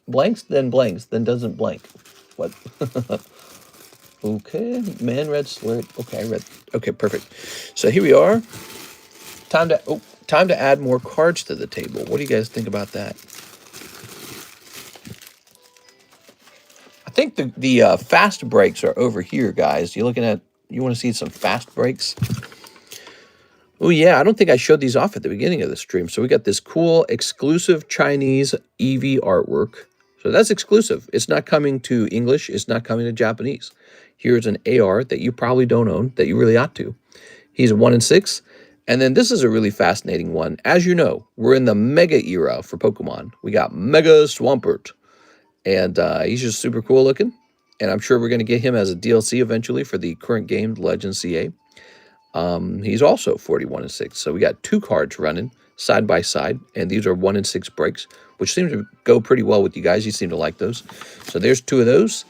blanks, then doesn't blank. What? Okay, man read slurp. Okay, I read. Okay, perfect. So here we are. Time to add more cards to the table. What do you guys think about that? I think the fast breaks are over here, guys. You want to see some fast breaks? Oh yeah, I don't think I showed these off at the beginning of the stream. So we got this cool exclusive Chinese Eevee artwork. So that's exclusive. It's not coming to English. It's not coming to Japanese. Here's an AR that you probably don't own, that you really ought to. He's a 1 in 6. And then this is a really fascinating one. As you know, we're in the Mega era for Pokemon. We got Mega Swampert. And he's just super cool looking. And I'm sure we're going to get him as a DLC eventually for the current game, Legend CA. He's also 41 and 6. So we got 2 cards running side by side. And these are 1 and 6 breaks, which seems to go pretty well with you guys. You seem to like those. So there's 2 of those.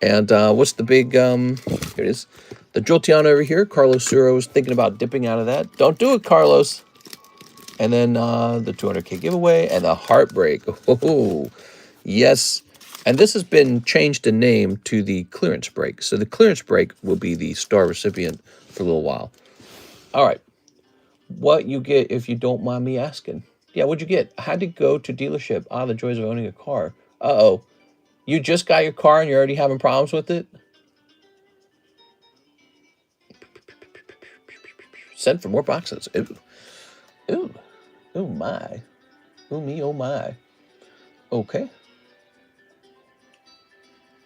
And what's the big, here it is. The Jolteon over here. Carlos Suro was thinking about dipping out of that. Don't do it, Carlos. And then the 200K giveaway and the Heartbreak. Oh, yes. And this has been changed in name to the Clearance Break. So the Clearance Break will be the star recipient for a little while. All right. What you get, if you don't mind me asking. Yeah, what'd you get? I had to go to dealership. The joys of owning a car. Uh-oh. You just got your car and you're already having problems with it? Send for more boxes. Ooh. Ooh. Oh, my. Oh, me, oh, my. Okay.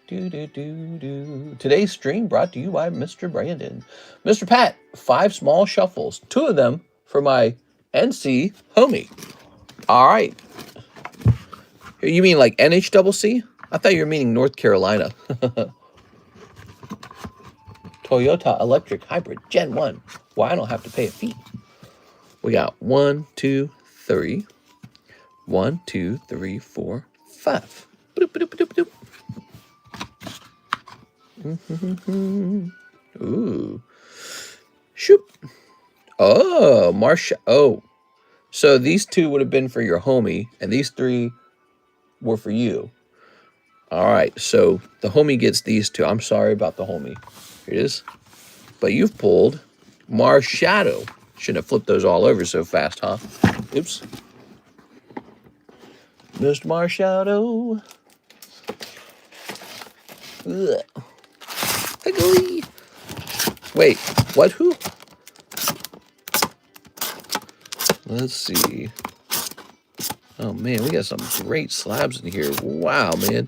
Today's stream brought to you by Mr. Brandon. Mr. Pat, 5 small shuffles. 2 of them for my NC homie. All right. You mean like NHCC? I thought you were meaning North Carolina. Toyota Electric Hybrid Gen 1. Well, I don't have to pay a fee. We got 1, 2, 3. 1, 2, 3, 4, 5. Boop, boop, boop, boop, boop. Ooh. Shoop. Oh, Marsha. Oh. So these 2 would have been for your homie, and these 3 were for you. All right. So the homie gets these 2. I'm sorry about the homie. Here it is. But you've pulled Marshadow. Shouldn't have flipped those all over so fast, huh? Oops. Mr. Marshadow. Ugh. Ugly. Wait, what? Who? Let's see. Oh, man, we got some great slabs in here. Wow, man.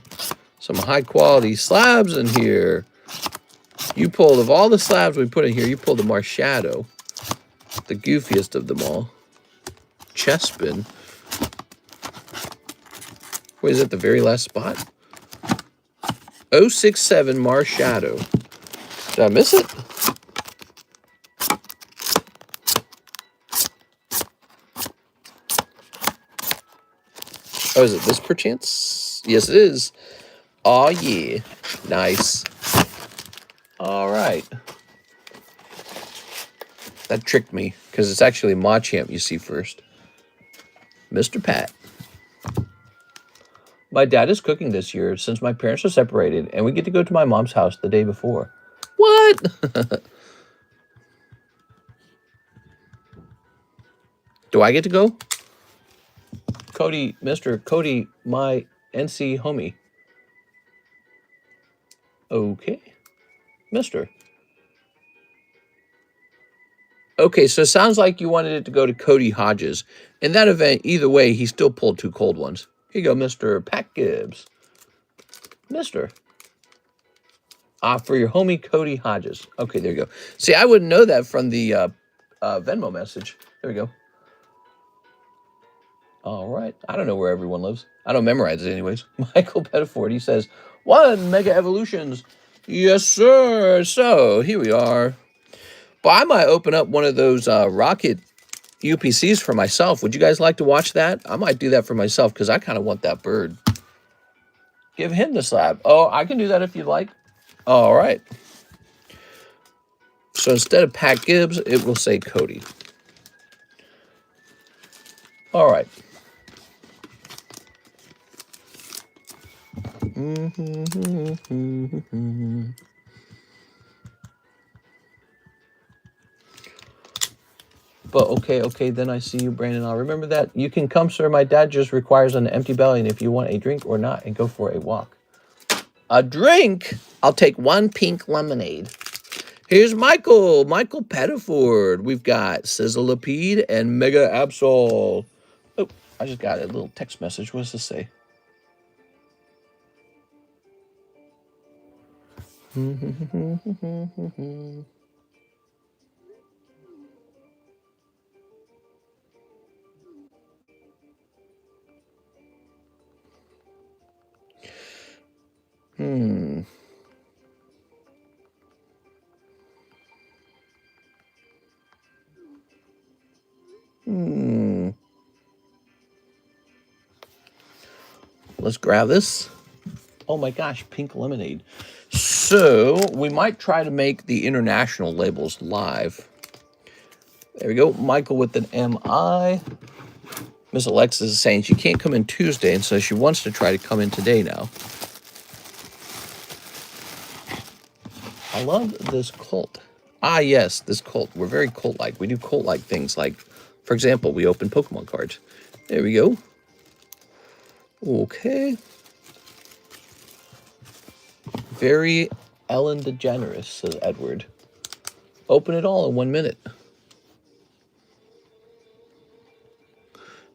Some high-quality slabs in here. You pulled, of all the slabs we put in here, you pulled the Marshadow. The goofiest of them all. Chespin. Wait, is that the very last spot? 067 Marshadow. Did I miss it? Oh, is it this perchance? Yes, it is. Aw, yeah. Nice. All right. That tricked me, because it's actually Machamp you see first. Mr. Pat. My dad is cooking this year since my parents are separated, and we get to go to my mom's house the day before. What? Do I get to go? Cody, Mr. Cody, my NC homie. Okay. Mister. Okay, so it sounds like you wanted it to go to Cody Hodges. In that event, either way, he still pulled 2 cold ones. Here you go, Mr. Pat Gibbs. Mister. For your homie Cody Hodges. Okay, there you go. See, I wouldn't know that from the Venmo message. There we go. All right. I don't know where everyone lives. I don't memorize it anyways. Michael Pettiford, he says, 1 Mega Evolutions. Yes, sir. So, here we are. But I might open up one of those rocket UPCs for myself. Would you guys like to watch that? I might do that for myself because I kind of want that bird. Give him the slab. Oh, I can do that if you'd like. All right. So instead of Pat Gibbs, it will say Cody. All right. But okay, then I see you, Brandon. I'll remember that. You can come, sir. My dad just requires an empty belly, and if you want a drink or not, and go for a walk. A drink? I'll take 1 pink lemonade. Here's Michael Pettiford. We've got Sizzlepede and Mega Absol. Oh, I just got a little text message. What does this say? let's grab this. Oh my gosh, pink lemonade. So we might try to make the international labels live. There we go. Michael with an MI. Miss Alexis is saying she can't come in Tuesday, and so she wants to try to come in today now. I love this cult. Ah, yes, this cult. We're very cult-like. We do cult-like things like, for example, we open Pokemon cards. There we go. Okay. Very Ellen DeGeneres, says Edward. Open it all in 1 minute.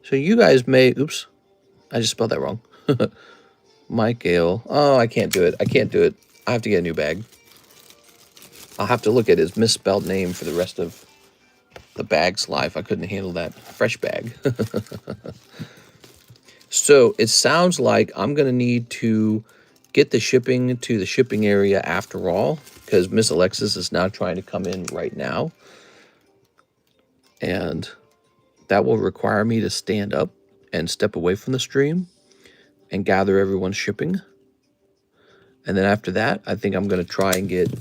So you guys may... Oops. I just spelled that wrong. Mike Gale. Oh, I can't do it. I can't do it. I have to get a new bag. I'll have to look at his misspelled name for the rest of the bag's life. I couldn't handle that. Fresh bag. So it sounds like I'm going to need to get the shipping to the shipping area after all, because Miss Alexis is now trying to come in right now. And that will require me to stand up and step away from the stream and gather everyone's shipping. And then after that, I think I'm going to try and get,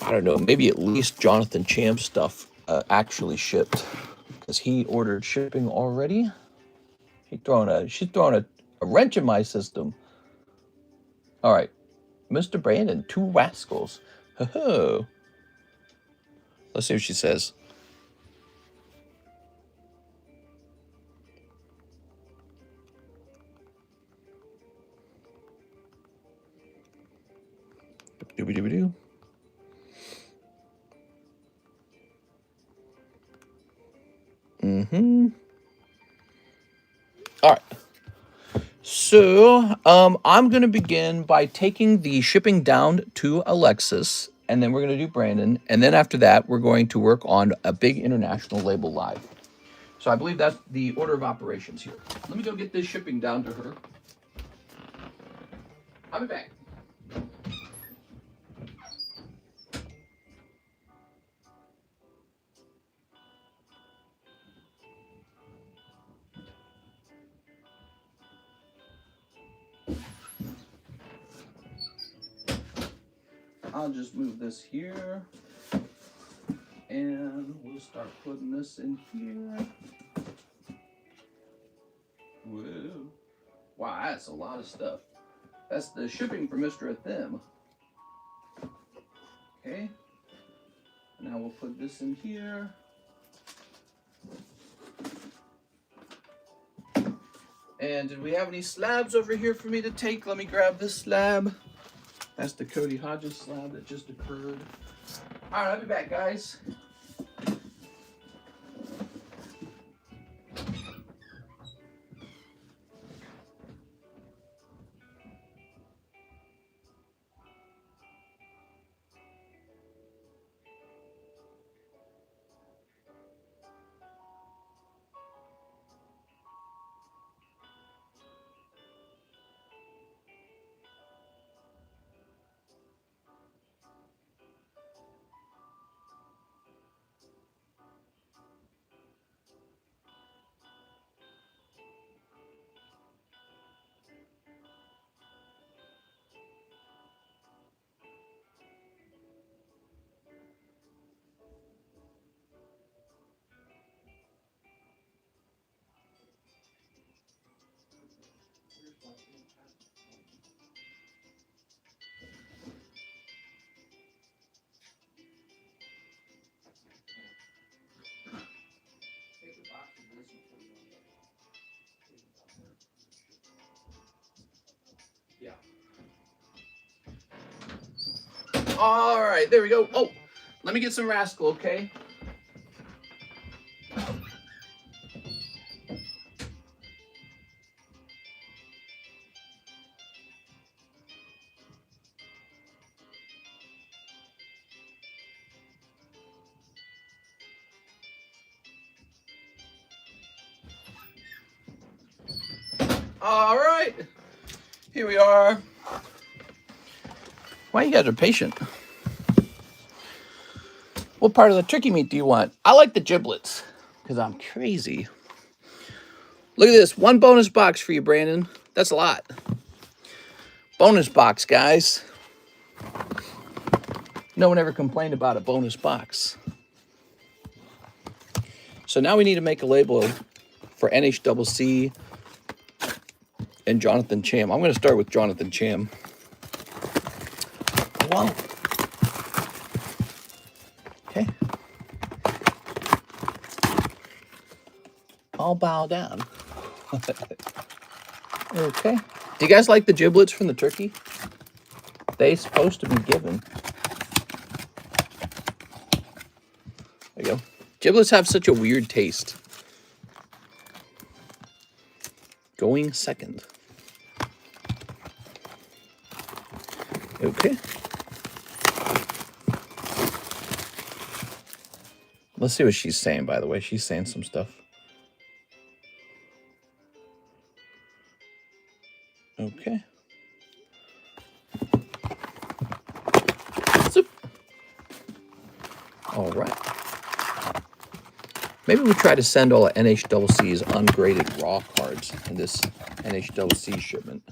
I don't know, maybe at least Jonathan Champ's stuff actually shipped, because he ordered shipping already. She's throwing a wrench in my system. All right, Mr. Brandon, 2 rascals. Ho-ho. Let's see what she says. Dooby-dooby-doo. All right. So, I'm going to begin by taking the shipping down to Alexis, and then we're going to do Brandon, and then after that, we're going to work on a big international label live. So I believe that's the order of operations here. Let me go get this shipping down to her. I'll be back. I'll just move this here, and we'll start putting this in here. Whoa. Wow, that's a lot of stuff. That's the shipping for Mr. Them. Okay. Now we'll put this in here. And did we have any slabs over here for me to take? Let me grab this slab. That's the Cody Hodges slab that just occurred. All right, I'll be back, guys. Yeah. All right, there we go. Oh, let me get some rascal, okay? All right, here we are. Why you guys are patient? What part of the turkey meat do you want? I like the giblets, because I'm crazy. Look at this. One bonus box for you, Brandon. That's a lot. Bonus box, guys. No one ever complained about a bonus box. So now we need to make a label for NHCC and Jonathan Cham. I'm going to start with Jonathan Cham. Wow. Okay. I'll bow down. Okay. Do you guys like the giblets from the turkey? They're supposed to be given. There you go. Giblets have such a weird taste. Going second. Okay. Let's see what she's saying, by the way. She's saying some stuff. Okay. Zoop. All right. Maybe we try to send all of NHCC's ungraded raw cards in this NHCC shipment.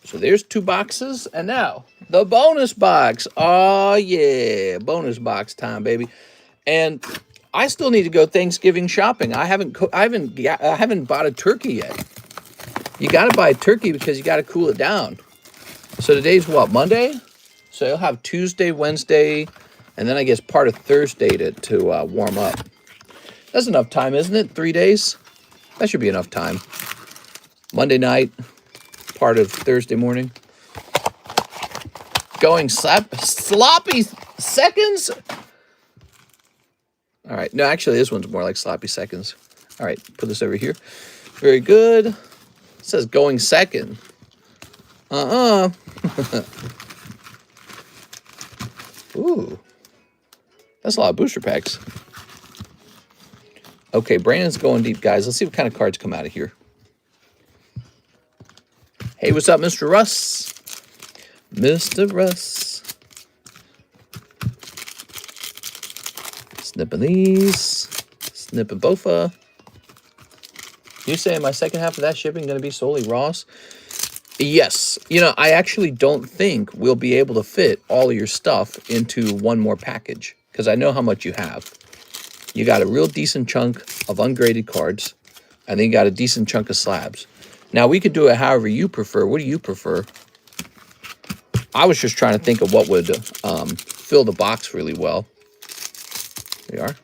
So there's 2 boxes, and now the bonus box. Oh yeah, bonus box time, baby. And I still need to go Thanksgiving shopping. I haven't bought a turkey yet. You got to buy a turkey because you got to cool it down. So today's what, Monday? So you'll have Tuesday, Wednesday, and then I guess part of Thursday to warm up. That's enough time, isn't it? 3 days? That should be enough time. Monday night, part of Thursday morning. Going sloppy seconds? All right. No, actually, this one's more like sloppy seconds. All right. Put this over here. Very good. It says going second. Ooh. That's a lot of booster packs. Okay, Brandon's going deep, guys. Let's see what kind of cards come out of here. Hey, what's up, Mr. Russ? Mr. Russ. Snipping these. Snipping bofa. You saying my second half of that shipping going to be solely Ross? Yes. You know, I actually don't think we'll be able to fit all of your stuff into one more package because I know how much you have. You got a real decent chunk of ungraded cards, and then you got a decent chunk of slabs. Now, we could do it however you prefer. What do you prefer? I was just trying to think of what would fill the box really well. There you are.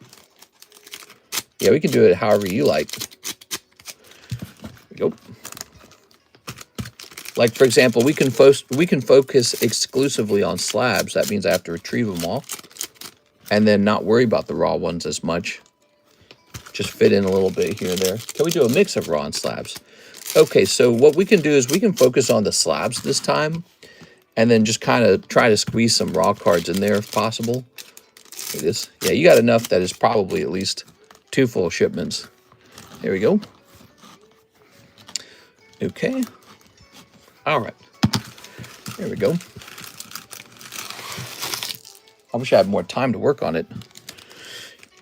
Yeah, we can do it however you like. There we go. Like, for example, we can focus exclusively on slabs. That means I have to retrieve them all. And then not worry about the raw ones as much. Just fit in a little bit here and there. Can we do a mix of raw and slabs? Okay, so what we can do is we can focus on the slabs this time. And then just kind of try to squeeze some raw cards in there if possible. Look at this. Yeah, you got enough that is probably at least 2 full shipments. There we go. Okay. All right. There we go. I wish I had more time to work on it.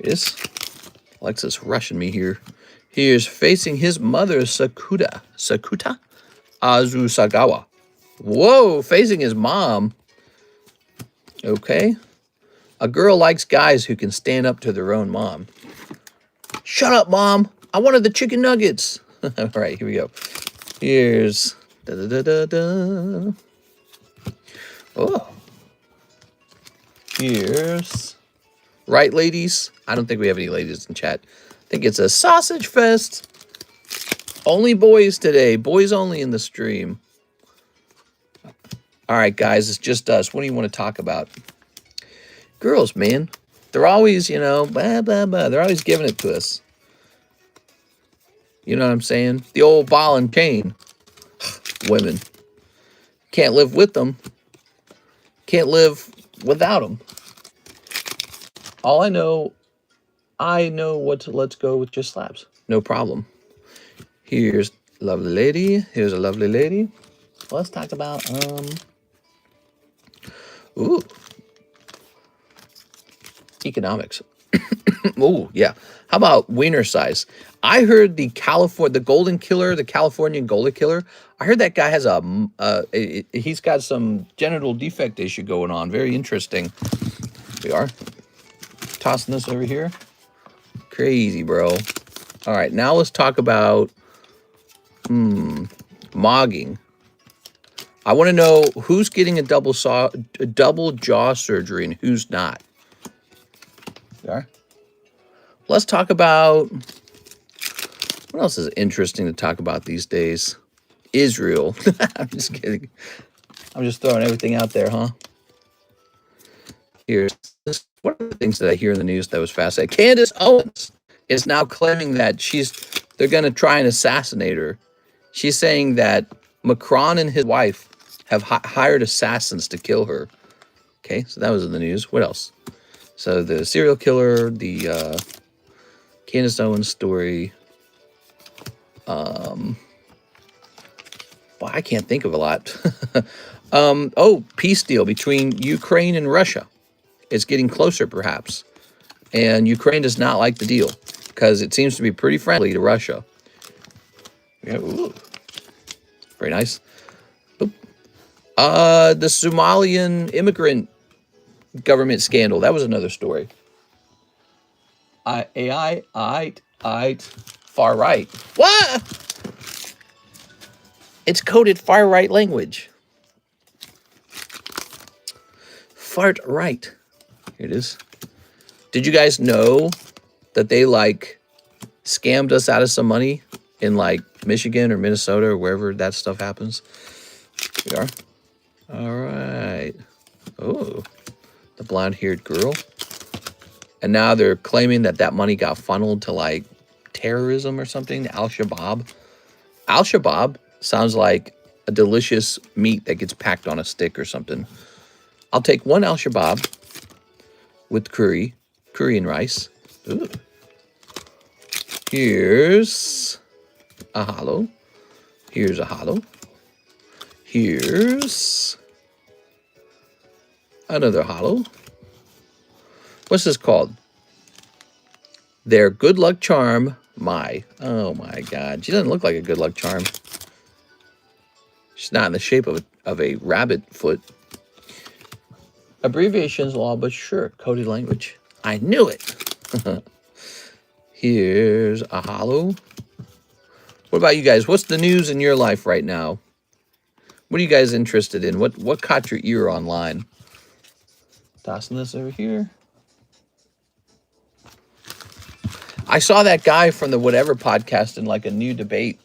It is. Alexa's rushing me here. He is facing his mother, Sakuta Azusagawa. Whoa, facing his mom. Okay. A girl likes guys who can stand up to their own mom. Shut up, Mom. I wanted the chicken nuggets. All right, here we go. Here's... Da-da-da-da-da. Oh. Here's... Right, ladies? I don't think we have any ladies in chat. I think it's a sausage fest. Only boys today. Boys only in the stream. All right, guys, it's just us. What do you want to talk about? Girls, man. They're always, you know, blah, blah, blah. They're always giving it to us. You know what I'm saying? The old ball and chain. Women. Can't live with them. Can't live without them. All I know what to, let's go with just slabs. No problem. Here's a lovely lady. Here's a lovely lady. Let's talk about, ooh. Economics. Oh, yeah. How about wiener size? I heard the golden killer, the Californian golden killer. I heard that guy has he's got some genital defect issue going on. Very interesting. We are tossing this over here. Crazy, bro. All right, now let's talk about mogging. I want to know who's getting a double jaw surgery and who's not. Yeah. Let's talk about what else is interesting to talk about these days. Israel. I'm just kidding. I'm just throwing everything out there, huh? Here's this. One of the things that I hear in the news that was fascinating. Candace Owens is now claiming that they're going to try and assassinate her. She's saying that Macron and his wife have hired assassins to kill her. Okay, so that was in the news. What else? So the serial killer, the Candace Owens story. Well, I can't think of a lot. Peace deal between Ukraine and Russia. It's getting closer, perhaps. And Ukraine does not like the deal because it seems to be pretty friendly to Russia. Yeah, ooh. Very nice. Oop. The Somalian immigrant government scandal. That was another story. Far right. What? It's coded far right language. Fart right. Here it is. Did you guys know that they scammed us out of some money in Michigan or Minnesota or wherever that stuff happens? We are. All right. Oh, the blonde-haired girl. And now they're claiming that money got funneled to terrorism or something. Al-Shabaab. Al-Shabaab sounds like a delicious meat that gets packed on a stick or something. I'll take one Al-Shabaab with curry and rice. Ooh. Here's a hollow. Here's a hollow. Here's another hollow. What's this called? Their good luck charm. Oh my God. She doesn't look like a good luck charm. She's not in the shape of a rabbit foot. Abbreviations, law, but sure. Coded language. I knew it. Here's a hollow. What about you guys? What's the news in your life right now? What are you guys interested in? What caught your ear online? Tossing this over here. I saw that guy from the whatever podcast in a new debate,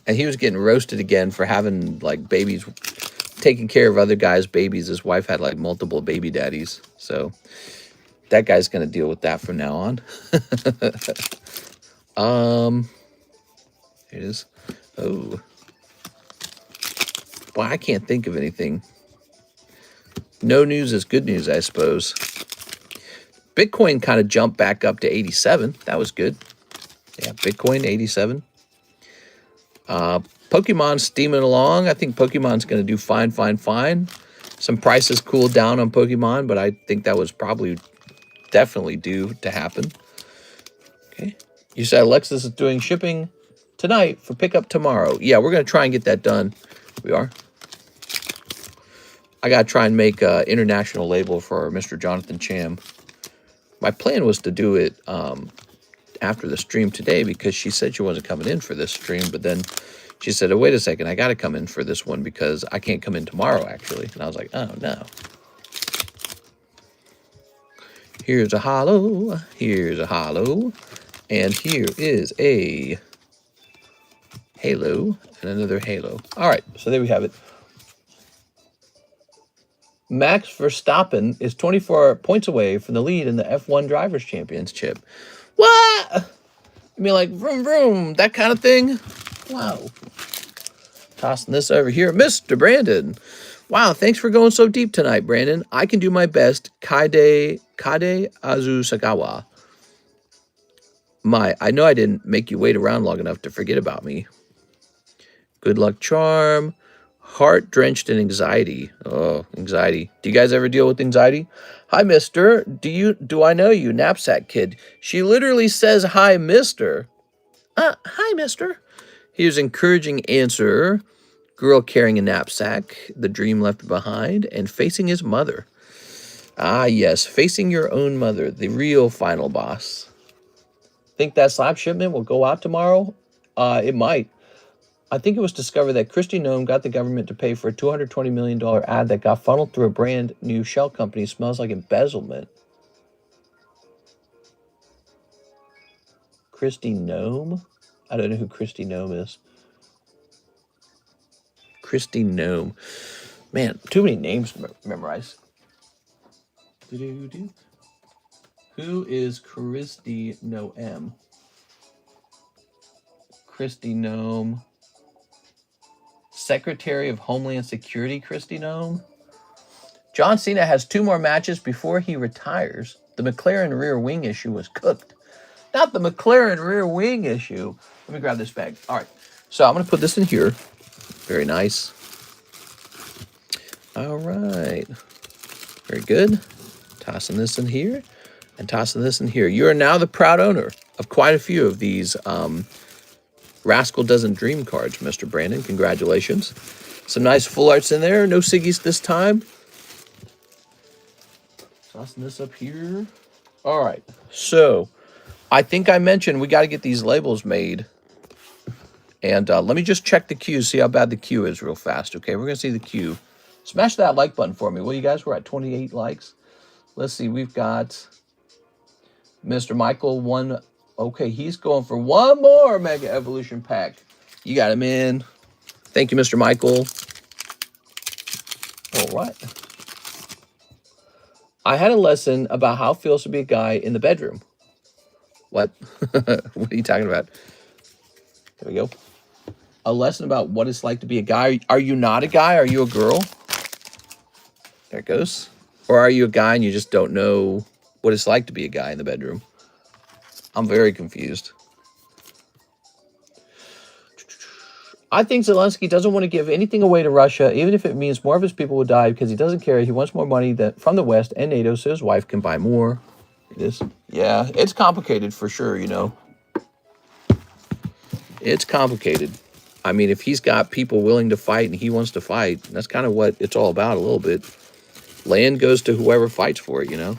and he was getting roasted again for having babies, taking care of other guys' babies. His wife had multiple baby daddies. So that guy's going to deal with that from now on. Here it is. Oh. Well, I can't think of anything. No news is good news, I suppose. Bitcoin kind of jumped back up to 87. That was good. Yeah, Bitcoin 87. Pokemon steaming along. I think Pokemon's going to do fine. Some prices cooled down on Pokemon, but I think that was probably definitely due to happen. Okay. You said Alexis is doing shipping tonight for pickup tomorrow. Yeah, we're going to try and get that done. We are. I got to try and make an international label for Mr. Jonathan Cham. My plan was to do it after the stream today because she said she wasn't coming in for this stream, but then she said, oh, wait a second, I got to come in for this one because I can't come in tomorrow, actually. And I was like, oh, no. Here's a hollow. Here's a hollow. And here is a halo and another halo. All right, so there we have it. Max Verstappen is 24 points away from the lead in the F1 Drivers' Championship. What? You mean vroom, vroom, that kind of thing? Wow. Tossing this over here. Mr. Brandon. Wow, thanks for going so deep tonight, Brandon. I can do my best. Kade Azusagawa. I know I didn't make you wait around long enough to forget about me. Good luck charm. Heart drenched in anxiety. Oh, anxiety. Do you guys ever deal with anxiety? Hi, mister. Do I know you? Knapsack kid. She literally says, hi, mister. Hi, mister. Here's encouraging answer. Girl carrying a knapsack. The dream left behind. And facing his mother. Ah, yes. Facing your own mother. The real final boss. Think that slab shipment will go out tomorrow? It might. I think it was discovered that Kristi Noem got the government to pay for a $220 million ad that got funneled through a brand new shell company. Smells like embezzlement. Kristi Noem? I don't know who Kristi Noem is. Kristi Noem. Man, too many names to memorize. Who is Kristi Noem? Kristi Noem. Secretary of Homeland Security, Kristi Noem. John Cena has 2 more matches before he retires. The McLaren rear wing issue was cooked. Not the McLaren rear wing issue. Let me grab this bag. All right. So I'm going to put this in here. Very nice. All right. Very good. Tossing this in here and tossing this in here. You are now the proud owner of quite a few of these Rascal Doesn't Dream cards, Mr. Brandon. Congratulations. Some nice full arts in there. No Siggies this time. Tossing this up here. All right. So I think I mentioned we got to get these labels made. And let me just check the queue, see how bad the queue is real fast. Okay, we're going to see the queue. Smash that like button for me, will you guys? We're at 28 likes. Let's see, we've got Mr. Michael, one. Okay, he's going for one more Mega Evolution pack. You got him in. Thank you, Mr. Michael. All right. I had a lesson about how it feels to be a guy in the bedroom. What? What are you talking about? There we go. A lesson about what it's like to be a guy. Are you not a guy? Are you a girl? There it goes. Or are you a guy and you just don't know what it's like to be a guy in the bedroom? I'm very confused. I think Zelensky doesn't want to give anything away to Russia, even if it means more of his people will die, because he doesn't care. He wants more money from the West and NATO so his wife can buy more. It is. Yeah, it's complicated for sure, you know. It's complicated. I mean, if he's got people willing to fight and he wants to fight, that's kind of what it's all about a little bit. Land goes to whoever fights for it, you know.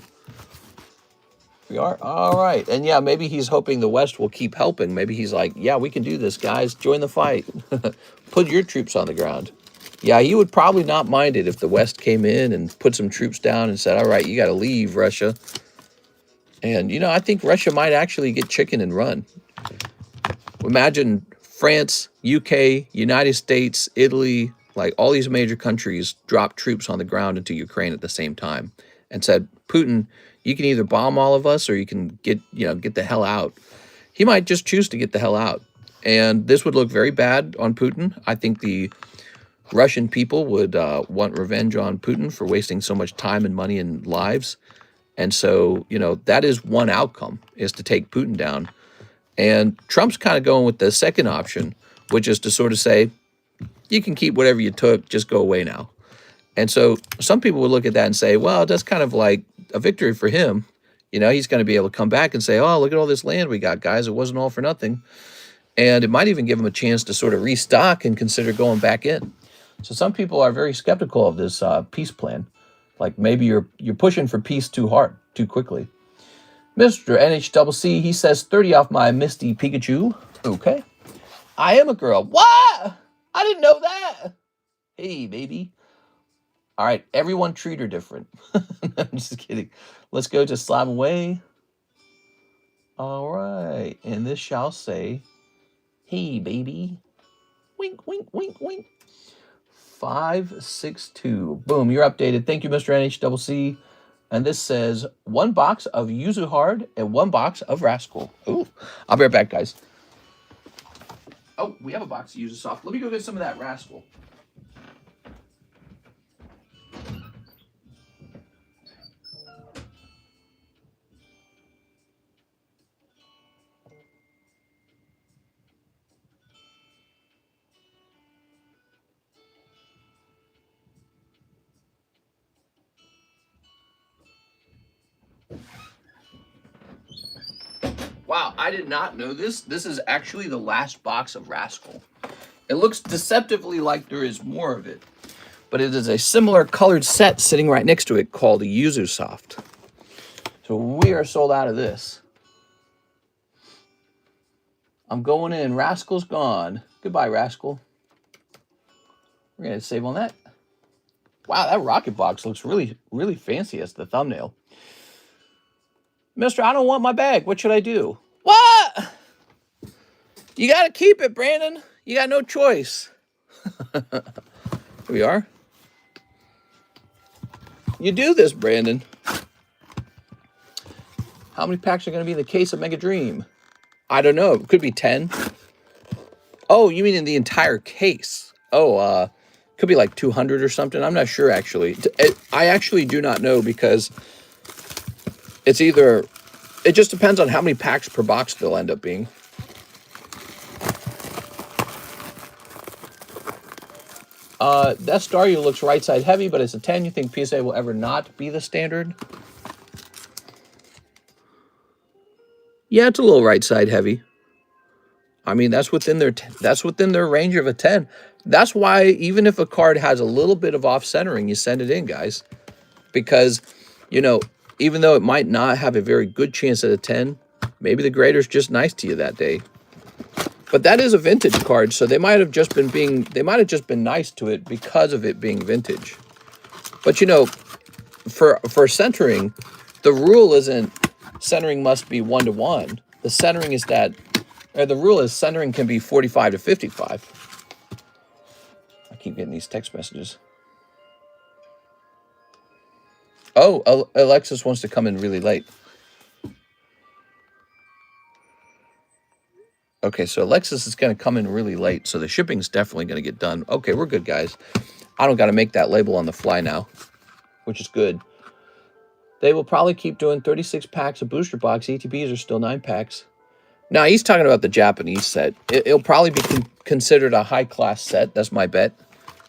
We are? All right. And yeah, maybe he's hoping the West will keep helping. Maybe he's like, yeah, we can do this, guys. Join the fight. Put your troops on the ground. Yeah, he would probably not mind it if the West came in and put some troops down and said, all right, you got to leave, Russia. And, you know, I think Russia might actually get chicken and run. Imagine France, UK, United States, Italy, like all these major countries dropped troops on the ground into Ukraine at the same time and said, Putin, you can either bomb all of us or you can get the hell out. He might just choose to get the hell out. And this would look very bad on Putin. I think the Russian people would want revenge on Putin for wasting so much time and money and lives. And so, you know, that is one outcome, is to take Putin down. And Trump's kind of going with the second option, which is to sort of say, you can keep whatever you took, just go away now. And so some people would look at that and say, well, that's kind of like a victory for him. You know, he's going to be able to come back and say, oh, look at all this land we got, guys. It wasn't all for nothing. And it might even give him a chance to sort of restock and consider going back in. So some people are very skeptical of this peace plan. Like maybe you're pushing for peace too hard, too quickly. Mr. NHCC, he says 30 off my Misty Pikachu. Okay. I am a girl. What? I didn't know that. Hey, baby. All right, everyone treat her different. I'm just kidding. Let's go to Slab Away. All right, and this shall say, hey, baby. Wink, wink, wink, wink. 562. Boom, you're updated. Thank you, Mr. NHCC. And this says 1 box of Yuzu Hard and 1 box of Rascal. Ooh, I'll be right back, guys. Oh, we have a box of Yuzu Soft. Let me go get some of that Rascal. Wow, I did not know this. This is actually the last box of Rascal. It looks deceptively like there is more of it, but it is a similar colored set sitting right next to it called a Yuzu Soft. So we are sold out of this. I'm going in. Rascal's gone. Goodbye, Rascal. We're going to save on that. Wow, that rocket box looks really, really fancy as the thumbnail. Mister, I don't want my bag. What should I do? What? You got to keep it, Brandon. You got no choice. Here we are. You do this, Brandon. How many packs are going to be in the case of Mega Dream? I don't know. It could be 10. Oh, you mean in the entire case? Oh, could be like 200 or something. I'm not sure, actually. I actually do not know because it's either... It just depends on how many packs per box they'll end up being. That Staryu looks right side heavy, but it's a 10. You think PSA will ever not be the standard? Yeah, it's a little right side heavy. I mean, that's within their range of a 10. That's why even if a card has a little bit of off centering, you send it in, guys. Because, you know, even though it might not have a very good chance at a 10, maybe the grader's just nice to you that day. But that is a vintage card, so they might have just been nice to it because of it being vintage. But you know, for centering, the rule isn't centering must be 1-to-1. The centering is that, or the rule is centering can be 45 to 55. I keep getting these text messages. Oh, Alexis wants to come in really late. Okay, so Alexis is going to come in really late, so the shipping's definitely going to get done. Okay, we're good, guys. I don't got to make that label on the fly now, which is good. They will probably keep doing 36 packs of booster box. ETBs are still 9 packs. Now, he's talking about the Japanese set. It'll probably be considered a high-class set. That's my bet,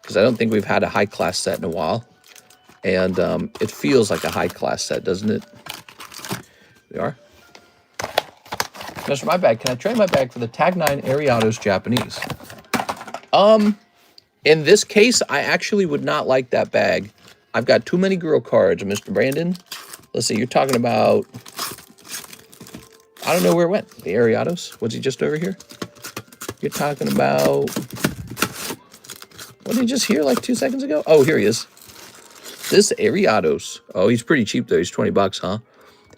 because I don't think we've had a high-class set in a while. And it feels like a high-class set, doesn't it? We are. Mr. My bag. Can I trade my bag for the Tag 9 Ariados Japanese? In this case, I actually would not like that bag. I've got too many girl cards, Mr. Brandon. Let's see, you're talking about... I don't know where it went. The Ariados? Was he just over here? You're talking about... Wasn't he just here like 2 seconds ago? Oh, here he is. This Ariados. Oh, he's pretty cheap, though. He's 20 bucks, huh?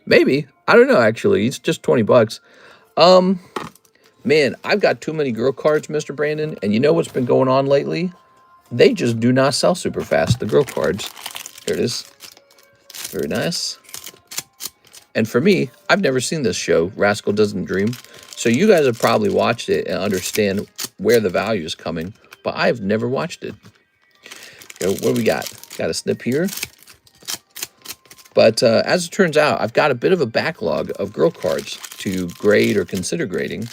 Maybe. I don't know, actually. He's just 20 bucks. Man, I've got too many girl cards, Mr. Brandon, and you know what's been going on lately? They just do not sell super fast, the girl cards. Here it is. Very nice. And for me, I've never seen this show, Rascal Doesn't Dream. So you guys have probably watched it and understand where the value is coming, but I've never watched it. Okay, what do we got? Got a snip here. But as it turns out, I've got a bit of a backlog of girl cards to grade or consider grading.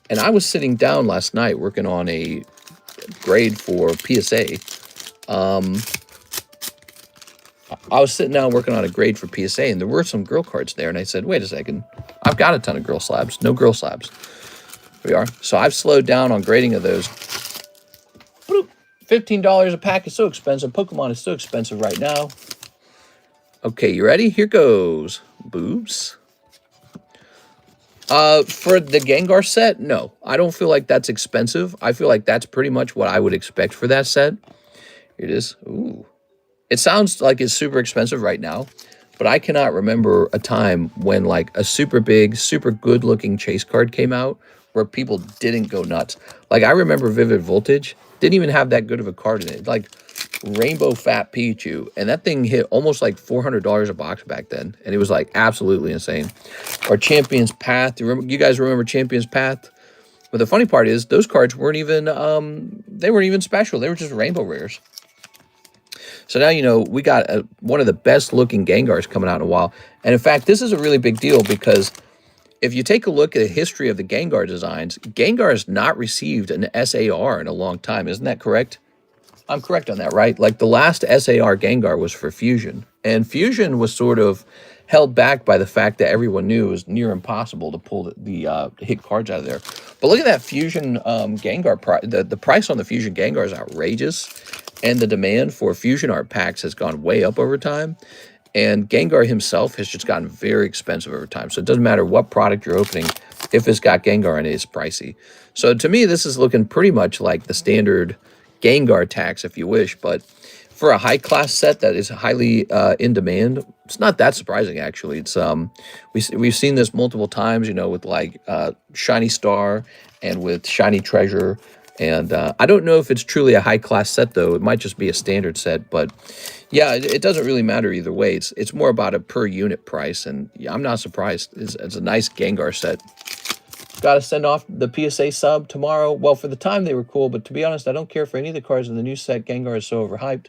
And I was sitting down last night working on a grade for PSA. I was sitting down working on a grade for PSA, and there were some girl cards there. And I said, wait a second. I've got a ton of girl slabs. No girl slabs. Here we are. So I've slowed down on grading of those. $15 a pack is so expensive. Pokemon is so expensive right now. Okay, you ready? Here goes. Boobs. For the Gengar set, no. I don't feel like that's expensive. I feel like that's pretty much what I would expect for that set. Here it is. Ooh. It sounds like it's super expensive right now, but I cannot remember a time when like a super big, super good looking chase card came out where people didn't go nuts. Like I remember Vivid Voltage didn't even have that good of a card in it. Like Rainbow Fat Pichu, and that thing hit almost like $400 a box back then, and it was like absolutely insane. Or Champion's Path. You guys remember Champion's Path? But the funny part is those cards weren't even they weren't even special. They were just rainbow rares. So now, you know, we got one of the best looking Gengars coming out in a while. And in fact, this is a really big deal because if you take a look at the history of the Gengar designs, Gengar has not received an SAR in a long time. Isn't that correct? I'm correct on that, right? Like the last SAR Gengar was for Fusion. And Fusion was sort of held back by the fact that everyone knew it was near impossible to pull the hit cards out of there. But look at that Fusion Gengar price. The price on the Fusion Gengar is outrageous, and the demand for Fusion Art packs has gone way up over time. And Gengar himself has just gotten very expensive over time. So it doesn't matter what product you're opening, if it's got Gengar in it, it's pricey. So to me, this is looking pretty much like the standard Gengar tax, if you wish. But for a high-class set that is highly in demand, it's not that surprising, actually. It's we've seen this multiple times, you know, with like Shiny Star and with Shiny Treasure. And I don't know if it's truly a high-class set, though. It might just be a standard set, but yeah, it doesn't really matter either way. It's more about a per-unit price, and yeah, I'm not surprised. It's a nice Gengar set. Got to send off the PSA sub tomorrow. Well, for the time, they were cool, but to be honest, I don't care for any of the cards in the new set. Gengar is so overhyped.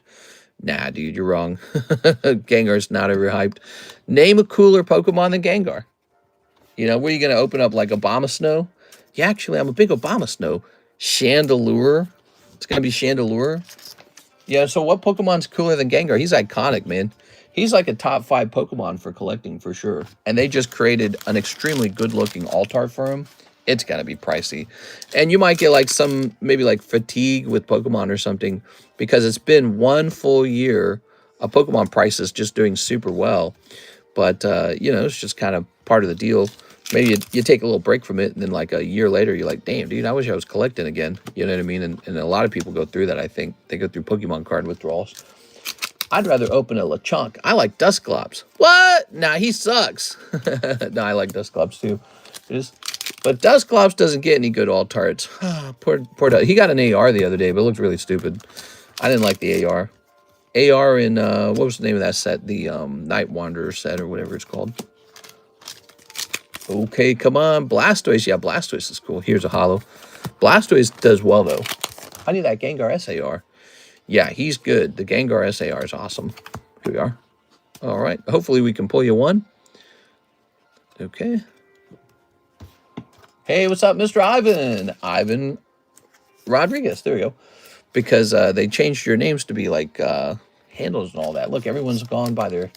Nah, dude, you're wrong. Gengar's not overhyped. Name a cooler Pokemon than Gengar. You know, where are you going to open up like Obama Snow? Yeah, actually, I'm a big Obama Snow. Chandelure. It's going to be Chandelure. Yeah, so what Pokemon's cooler than Gengar? He's iconic, man. He's like a top 5 Pokemon for collecting for sure. And they just created an extremely good-looking Altar for him. It's got to be pricey. And you might get like some, maybe like fatigue with Pokemon or something, because it's been 1 full year of Pokemon prices just doing super well. But, you know, it's just kind of part of the deal. Maybe you take a little break from it, and then like a year later, you're like, damn, dude, I wish I was collecting again. You know what I mean? And a lot of people go through that, I think. They go through Pokemon card withdrawals. I'd rather open a Lechonk. I like Dusclops. What? Nah, he sucks. No, I like Dusclops too. But Dusclops doesn't get any good Altarts. Poor he got an AR the other day, but it looked really stupid. I didn't like the AR. AR in, what was the name of that set? The Night Wanderer set or whatever it's called. Okay, come on. Blastoise. Yeah, Blastoise is cool. Here's a holo. Blastoise does well, though. I need that Gengar SAR. Yeah, he's good. The Gengar SAR is awesome. Here we are. All right. Hopefully we can pull you one. Okay. Hey, what's up, Mr. Ivan? Ivan Rodriguez. There we go. Because they changed your names to be like handles and all that. Look, everyone's gone by their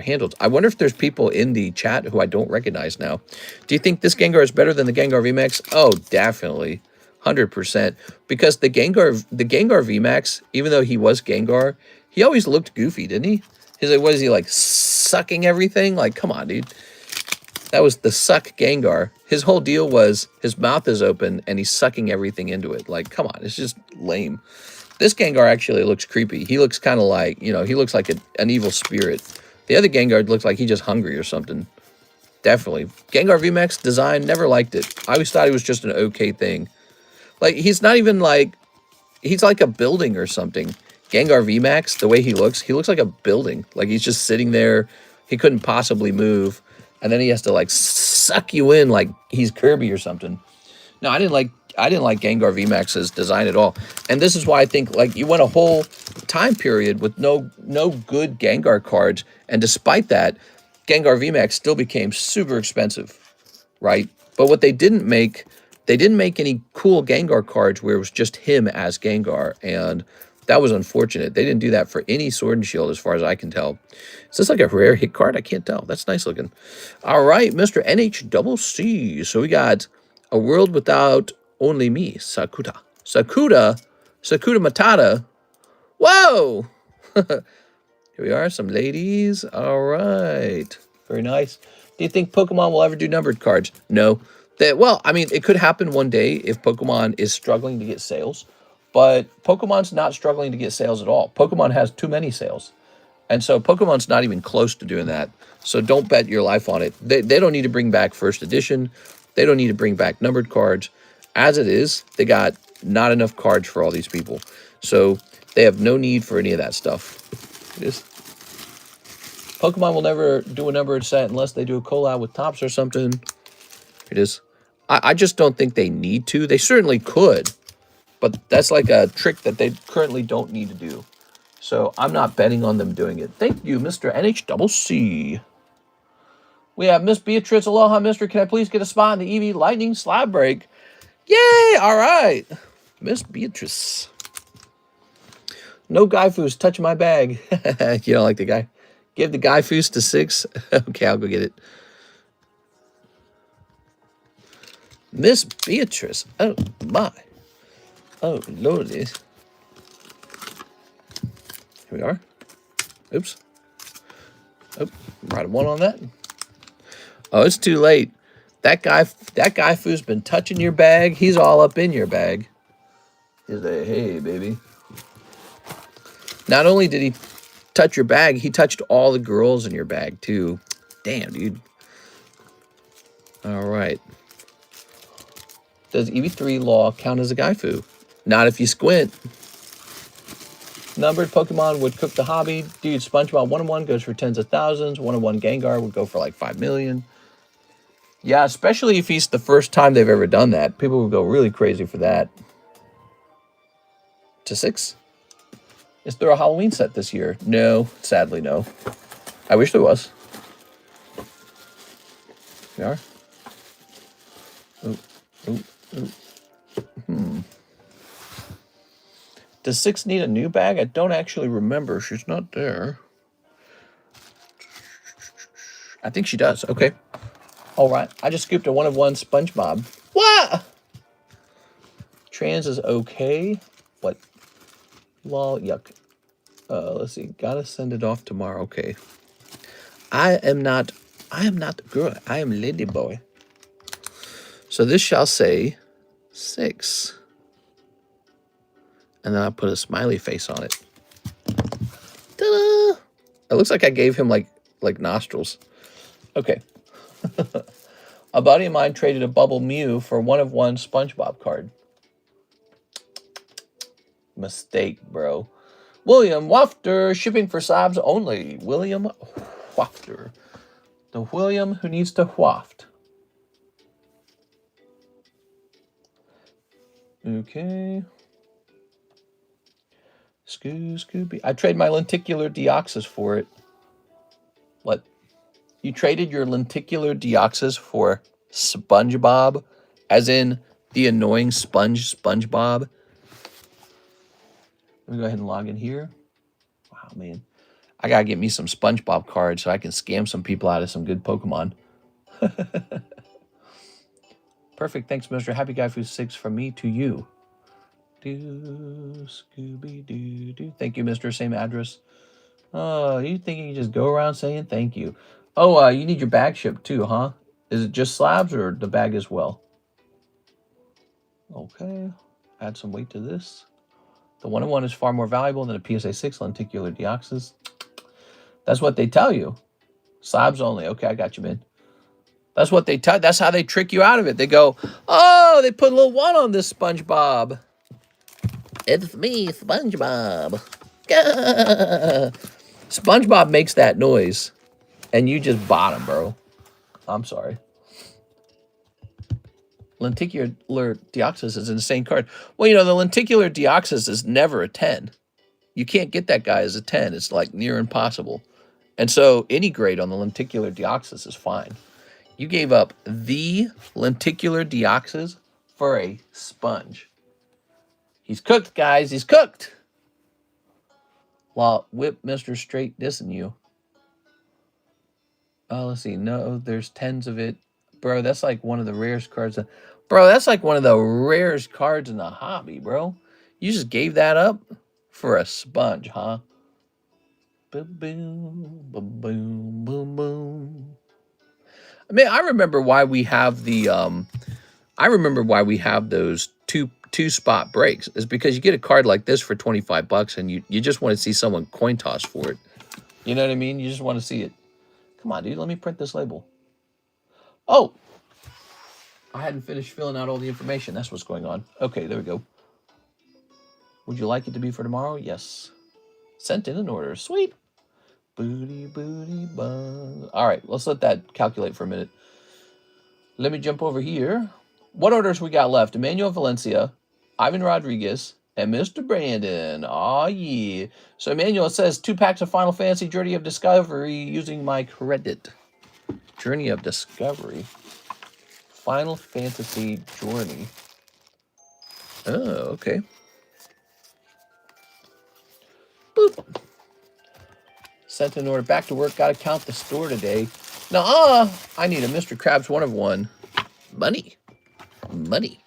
handles. I wonder if there's people in the chat who I don't recognize now. Do you think this Gengar is better than the Gengar VMAX? Oh, definitely. 100%. Because the Gengar VMAX, even though he was Gengar, he always looked goofy, didn't he? He's like, what is he, like, sucking everything? Like, come on, dude. That was the suck Gengar. His whole deal was his mouth is open and he's sucking everything into it. Like, come on, it's just lame. This Gengar actually looks creepy. He looks kind of like, you know, he looks like an evil spirit. The other Gengar looks like he's just hungry or something. Definitely. Gengar VMAX design, never liked it. I always thought it was just an okay thing. Like, he's not even like, he's like a building or something. Gengar VMAX, the way he looks like a building. Like, he's just sitting there. He couldn't possibly move. And then he has to, like, suck you in like he's Kirby or something. No, I didn't like Gengar VMAX's design at all. And this is why I think, like, you went a whole time period with no good Gengar cards. And despite that, Gengar VMAX still became super expensive, right? But what they didn't make any cool Gengar cards where it was just him as Gengar. And that was unfortunate. They didn't do that for any Sword and Shield as far as I can tell. Is this like a rare hit card? I can't tell. That's nice looking. All right, Mr. NHCC. So we got A World Without Only Me, Sakuta. Sakuta Matata. Whoa! Here we are, some ladies. All right. Very nice. Do you think Pokemon will ever do numbered cards? No. Well, I mean, it could happen one day if Pokemon is struggling to get sales. But Pokemon's not struggling to get sales at all. Pokemon has too many sales. And so Pokemon's not even close to doing that. So don't bet your life on it. They don't need to bring back first edition. They don't need to bring back numbered cards. As it is, they got not enough cards for all these people. So they have no need for any of that stuff. It is. Pokemon will never do a numbered set unless they do a collab with Topps or something. It is. I just don't think they need to. They certainly could. But that's like a trick that they currently don't need to do. So I'm not betting on them doing it. Thank you, Mr. NHCC. We have Miss Beatrice. Aloha, mister. Can I please get a spot in the EV Lightning Slab Break? Yay! All right. Miss Beatrice. No guy who's touching my bag. You don't like the guy? Give the guy foos to 6. Okay, I'll go get it. Miss Beatrice. Oh, my. Oh, lordy. Here we are. Oops. Oh, right one on that. Oh, it's too late. That guy foos been touching your bag. He's all up in your bag. He's like, hey, baby. Not only did he touch your bag, he touched all the girls in your bag, too. Damn, dude. All right. Does EV3 law count as a Gaifu? Not if you squint. Numbered Pokemon would cook the hobby. Dude, SpongeBob 1-on-1 goes for tens of thousands. 1-on-1 Gengar would go for like 5 million. Yeah, especially if he's the first time they've ever done that. People would go really crazy for that. To 6? Is there a Halloween set this year? No, sadly no. I wish there was. We are. Does 6 need a new bag? I don't actually remember. She's not there. I think she does. Okay. All right. I just scooped a 1-of-1 SpongeBob. What? Trans is okay. What? Lol. Yuck. Let's see. Gotta send it off tomorrow. Okay. I am not the girl. I am lady boy. So this shall say 6. And then I'll put a smiley face on it. Ta-da! It looks like I gave him like nostrils. Okay. A buddy of mine traded a Bubble Mew for 1-of-1 SpongeBob card. Mistake, bro. William Wafter, shipping for slabs only. William Wafter. The William who needs to waft. Okay. Scooby. I trade my lenticular Deoxys for it. What? You traded your lenticular Deoxys for SpongeBob? As in the annoying SpongeBob? Let me go ahead and log in here. Wow, man. I gotta get me some SpongeBob cards so I can scam some people out of some good Pokemon. Perfect. Thanks, Mr. Happy Guy for 6 from me to you. Scooby-Doo. Thank you, Mr. Same address. Oh, you think you can just go around saying thank you? Oh, you need your bag shipped too, huh? Is it just slabs or the bag as well? Okay. Add some weight to this. The 1-of-1 is far more valuable than a PSA 6 lenticular Deoxys. That's what they tell you. Slabs only. Okay, I got you, man. That's what they tell. That's how they trick you out of it. They go, oh, they put a little 1 on this SpongeBob. It's me, SpongeBob. SpongeBob makes that noise, and you just bought him, bro. I'm sorry. Lenticular Deoxys is an insane card. Well, you know, the lenticular Deoxys is never a 10. You can't get that guy as a 10. It's like near impossible. And so any grade on the lenticular Deoxys is fine. You gave up the lenticular Deoxys for a sponge. He's cooked, guys. He's cooked. While Whip Mr. Straight dissing you. Oh, let's see. No, there's 10s of it. Bro, that's like one of the rarest cards. Bro, that's like one of the rarest cards in the hobby, bro. You just gave that up for a sponge, huh? Boom, boom, boom, boom, boom, boom. I mean, I remember why we have the those two spot breaks is because you get a card like this for $25 and you just want to see someone coin toss for it. You know what I mean? You just want to see it. Come on, dude. Let me print this label. Oh, I hadn't finished filling out all the information. That's what's going on. Okay, there we go. Would you like it to be for tomorrow? Yes. Sent in an order. Sweet. Booty, booty, buzz. All right, let's let that calculate for a minute. Let me jump over here. What orders we got left? Emmanuel Valencia, Ivan Rodriguez, and Mr. Brandon. Aw, yeah. So, Emmanuel, it says 2 packs of Final Fantasy Journey of Discovery using my credit. Journey of Discovery. Final Fantasy Journey. Oh, okay. Boop. Sent an order back to work. Got to count the store today. Nuh-uh. I need a Mr. Krabs 1 of 1. Money. Money.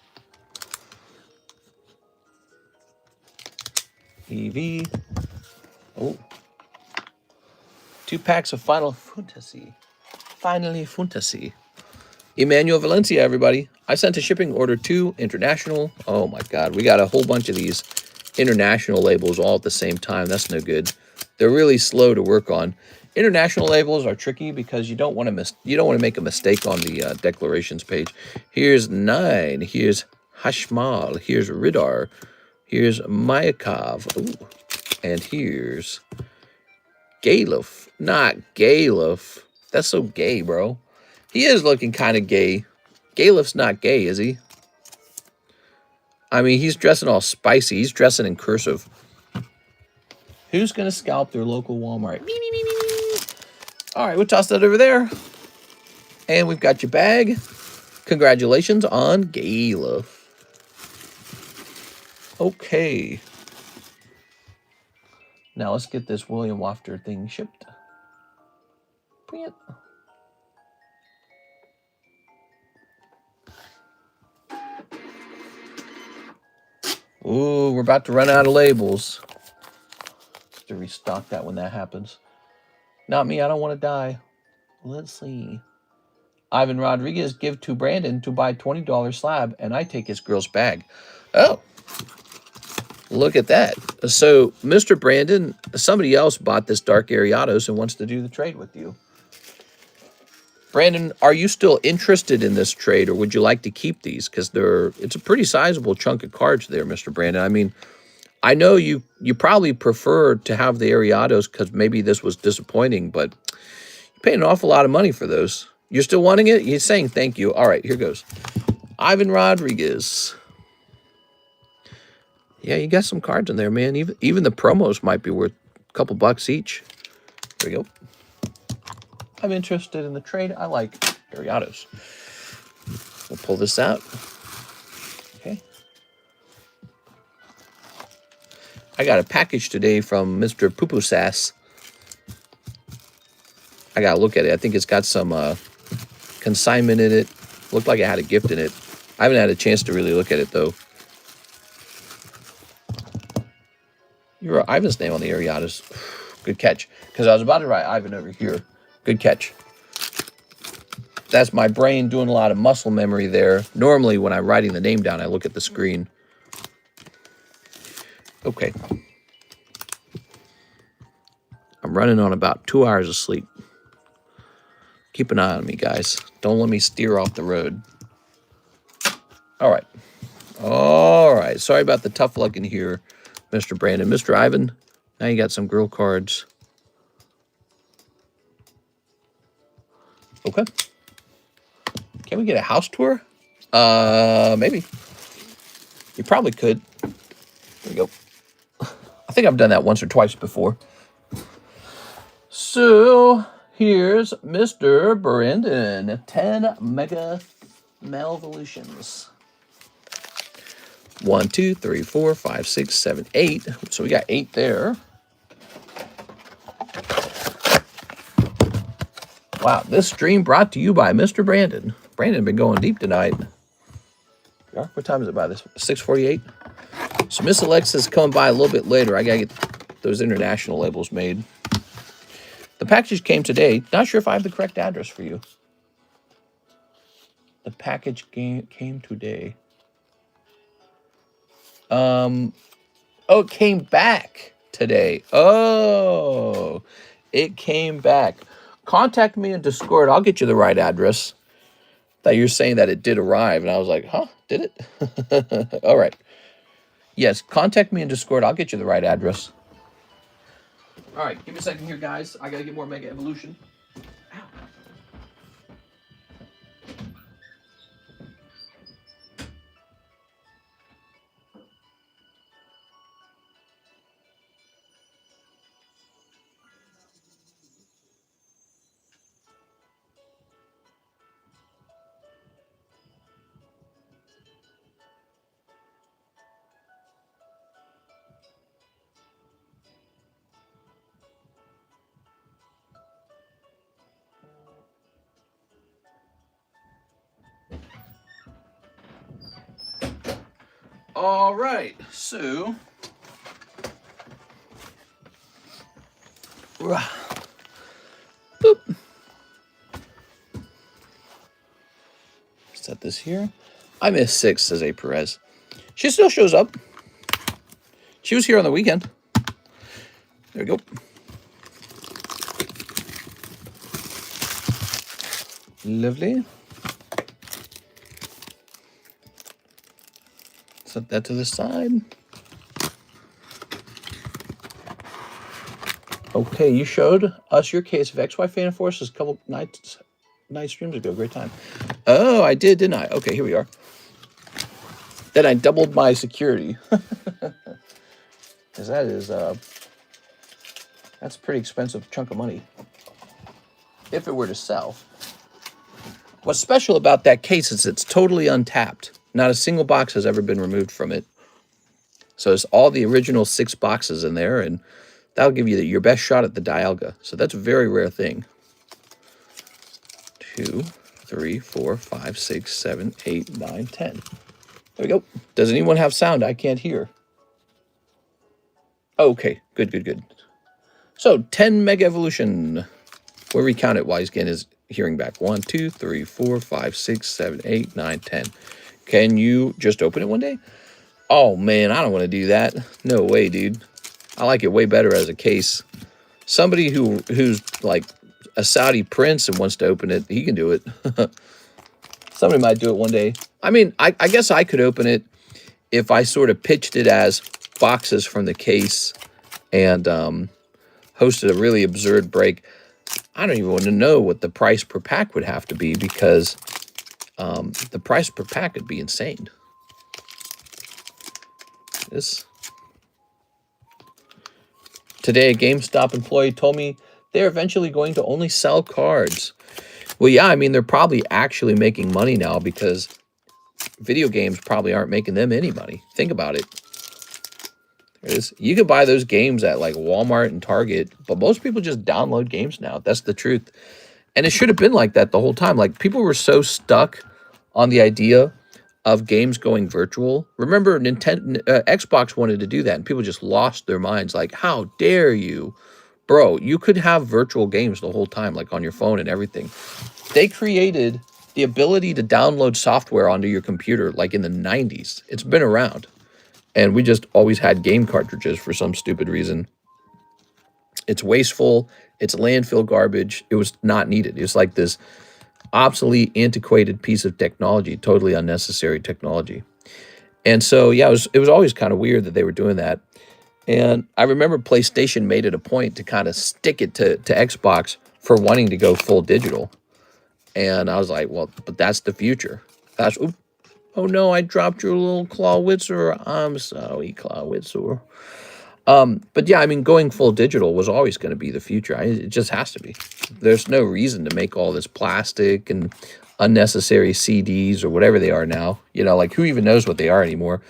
EV. Oh. 2 packs of Final Fantasy. Finally Fantasy. Emmanuel Valencia, everybody. I sent a shipping order to international. Oh my God. We got a whole bunch of these international labels all at the same time. That's no good. They're really slow to work on. International labels are tricky because you don't want to make a mistake on the declarations page. Here's 9. Here's Hashmal. Here's Ridar. Here's Mayakov. Ooh. And here's Galuf. Not Galuf. That's so gay, bro. He is looking kind of gay. Galuf's not gay, is he? I mean, he's dressing all spicy. He's dressing in cursive. Who's going to scalp their local Walmart? Me, me, me, me, me. All right, we'll toss that over there. And we've got your bag. Congratulations on Galuf. Okay. Now let's get this William Wafter thing shipped. Bring it. Ooh, we're about to run out of labels. Have to restock that when that happens. Not me, I don't want to die. Let's see. Ivan Rodriguez give to Brandon to buy $20 slab, and I take his girl's bag. Oh, look at that. So, Mr. Brandon, somebody else bought this Dark Ariados and wants to do the trade with you. Brandon, are you still interested in this trade, or would you like to keep these? Because it's a pretty sizable chunk of cards there, Mr. Brandon. I mean, I know you probably prefer to have the Ariados because maybe this was disappointing, but you're paying an awful lot of money for those. You're still wanting it? He's saying thank you. All right, here goes. Ivan Rodriguez. Yeah, you got some cards in there, man. Even the promos might be worth a couple bucks each. There we go. I'm interested in the trade. I like Ariados. We'll pull this out. Okay. I got a package today from Mr. Poo-Poo Sass. I got to look at it. I think it's got some consignment in it. Looked like it had a gift in it. I haven't had a chance to really look at it, though. You wrote Ivan's name on the Ariados. Good catch. Because I was about to write Ivan over here. Good catch. That's my brain doing a lot of muscle memory there. Normally, when I'm writing the name down, I look at the screen. Okay. I'm running on about 2 hours of sleep. Keep an eye on me, guys. Don't let me steer off the road. All right. All right. Sorry about the tough luck in here, Mr. Brandon. Mr. Ivan, now you got some girl cards. Okay. Can we get a house tour? Maybe. You probably could. There we go. I think I've done that once or twice before. So, here's Mr. Brandon. 10 Mega Malvolutions. 1, 2, 3, 4, 5, 6, 7, 8. So we got 8 there. Wow, this stream brought to you by Mr. Brandon. Brandon been going deep tonight. What time is it by this? 6:48. So Miss Alexa's coming by a little bit later. I gotta get those international labels made. The package came today. Not sure if I have the correct address for you. The package came today. Oh, it came back today. Oh, it came back. Contact me in Discord. I'll get you the right address. Thought you were saying that it did arrive, and I was like, huh, did it? All right. Yes, contact me in Discord. I'll get you the right address. All right, give me a second here, guys. I got to get more Mega Evolution. Ow. All right, so boop. Set this here. I missed 6, says A. Perez. She still shows up. She was here on the weekend. There we go. Lovely. Set that to the side. Okay, you showed us your case of XY Fan Forces a couple night streams ago. Great time. Oh, I did, didn't I? Okay, here we are. Then I doubled my security. Because that is, that's a pretty expensive chunk of money. If it were to sell. What's special about that case is it's totally untapped. Not a single box has ever been removed from it. So it's all the original 6 boxes in there, and that'll give you your best shot at the Dialga. So that's a very rare thing. 2, 3, 4, 5, 6, 7, 8, 9, 10. There we go. Does anyone have sound I can't hear? Okay, good, good, good. So 10 Mega Evolution. We'll recount it while he's getting his hearing back. 1, 2, 3, 4, 5, 6, 7, 8, 9, 10. Can you just open it one day? Oh, man, I don't want to do that. No way, dude. I like it way better as a case. Somebody who's like a Saudi prince and wants to open it, he can do it. Somebody might do it one day. I mean, I guess I could open it if I sort of pitched it as boxes from the case and hosted a really absurd break. I don't even want to know what the price per pack would have to be because the price per pack would be insane. Today, a GameStop employee told me they're eventually going to only sell cards. Well, yeah, I mean, they're probably actually making money now because video games probably aren't making them any money. Think about it. There it is. You could buy those games at like Walmart and Target, but most people just download games now. That's the truth. And it should have been like that the whole time. Like, people were so stuck on the idea of games going virtual. Remember, Xbox wanted to do that, and people just lost their minds. Like, how dare you? Bro, you could have virtual games the whole time, like on your phone and everything. They created the ability to download software onto your computer like in the 90s. It's been around. And we just always had game cartridges for some stupid reason. It's wasteful. It's landfill garbage. It was not needed. It's like this obsolete, antiquated piece of technology, totally unnecessary technology. And so, yeah, it was always kind of weird that they were doing that. And I remember PlayStation made it a point to kind of stick it to Xbox for wanting to go full digital. And I was like, well, but that's the future. That's, oh no, I dropped your little Clawitzer. I'm sorry, Clawitzer. But yeah, I mean, going full digital was always going to be the future. It just has to be. There's no reason to make all this plastic and unnecessary CDs or whatever they are now. You know, like, who even knows what they are anymore?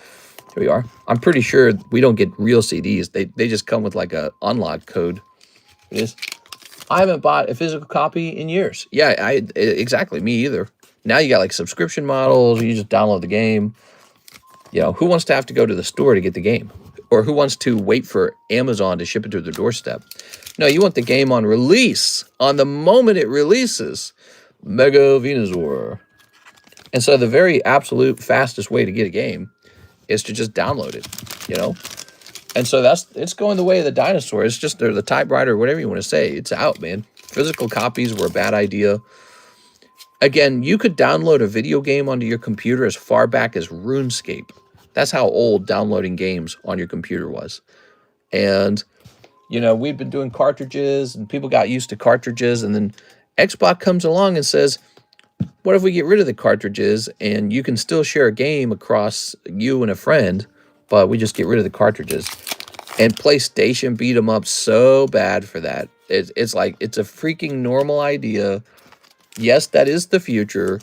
Here we are. I'm pretty sure we don't get real CDs. They just come with like a unlock code. It is. I haven't bought a physical copy in years. Yeah, exactly. Me either. Now you got like subscription models. You just download the game. You know, who wants to have to go to the store to get the game? Or who wants to wait for Amazon to ship it to their doorstep? No, you want the game on release. On the moment it releases. Mega Venusaur. And so the very absolute fastest way to get a game is to just download it, you know? And so it's going the way of the dinosaur. It's just, or the typewriter, whatever you want to say. It's out, man. Physical copies were a bad idea. Again, you could download a video game onto your computer as far back as RuneScape. That's how old downloading games on your computer was. And, you know, we've been doing cartridges, and people got used to cartridges, and then Xbox comes along and says, what if we get rid of the cartridges and you can still share a game across you and a friend, but we just get rid of the cartridges? And PlayStation beat them up so bad for that. It's like, it's a freaking normal idea. Yes, that is the future.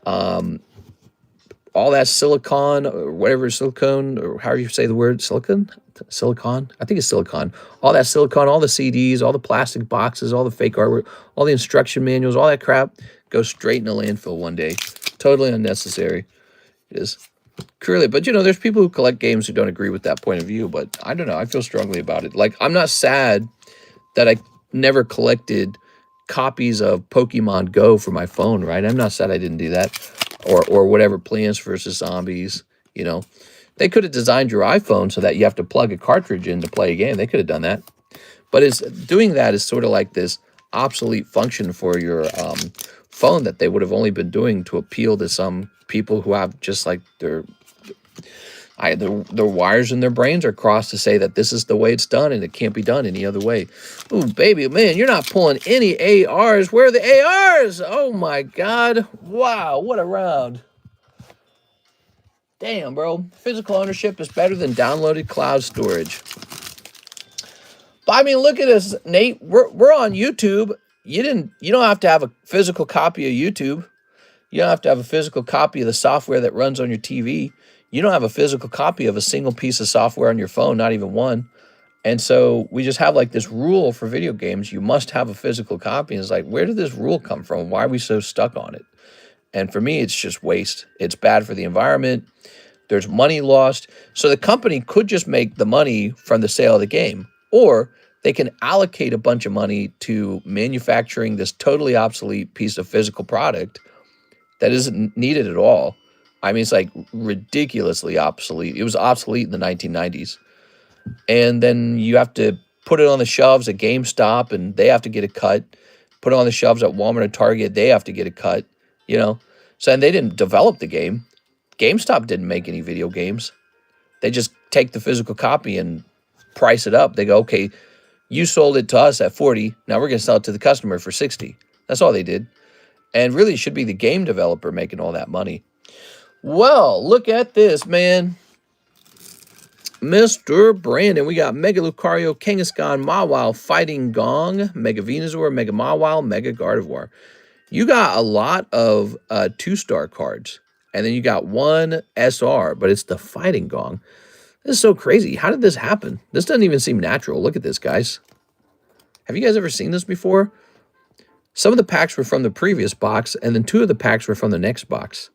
All that silicon, or whatever, silicone, or however you say the word, silicon? Silicon? I think it's silicon. All that silicon, all the CDs, all the plastic boxes, all the fake artwork, all the instruction manuals, all that crap goes straight in a landfill one day. Totally unnecessary. It is. Clearly, but you know, there's people who collect games who don't agree with that point of view, but I don't know. I feel strongly about it. Like, I'm not sad that I never collected copies of Pokemon Go for my phone, right? I'm not sad I didn't do that. Or whatever, Plants vs. Zombies, you know. They could have designed your iPhone so that you have to plug a cartridge in to play a game. They could have done that. But doing that is sort of like this obsolete function for your phone that they would have only been doing to appeal to some people who have just like their wires in their brains are crossed to say that this is the way it's done and it can't be done any other way. Ooh, baby, man, you're not pulling any ARs. Where are the ARs? Oh, my God. Wow, what a round. Damn, bro. Physical ownership is better than downloaded cloud storage. But, I mean, look at us, Nate. We're on YouTube. You don't have to have a physical copy of YouTube. You don't have to have a physical copy of the software that runs on your TV. You don't have a physical copy of a single piece of software on your phone, not even one. And so we just have like this rule for video games. You must have a physical copy. And it's like, where did this rule come from? Why are we so stuck on it? And for me, it's just waste. It's bad for the environment. There's money lost. So the company could just make the money from the sale of the game, or they can allocate a bunch of money to manufacturing this totally obsolete piece of physical product that isn't needed at all. I mean, it's like ridiculously obsolete. It was obsolete in the 1990s. And then you have to put it on the shelves at GameStop and they have to get a cut. Put it on the shelves at Walmart and Target, they have to get a cut, you know. So, and they didn't develop the game. GameStop didn't make any video games. They just take the physical copy and price it up. They go, okay, you sold it to us at 40. Now we're going to sell it to the customer for 60. That's all they did. And really, it should be the game developer making all that money. Well, look at this, man. Mr. Brandon, we got Mega Lucario, Kangaskhan, Mawile, Fighting Gong, Mega Venusaur, Mega Mawile, Mega Gardevoir. You got a lot of 2-star cards. And then you got one SR, but it's the Fighting Gong. This is so crazy. How did this happen? This doesn't even seem natural. Look at this, guys. Have you guys ever seen this before? Some of the packs were from the previous box, and then 2 of the packs were from the next box.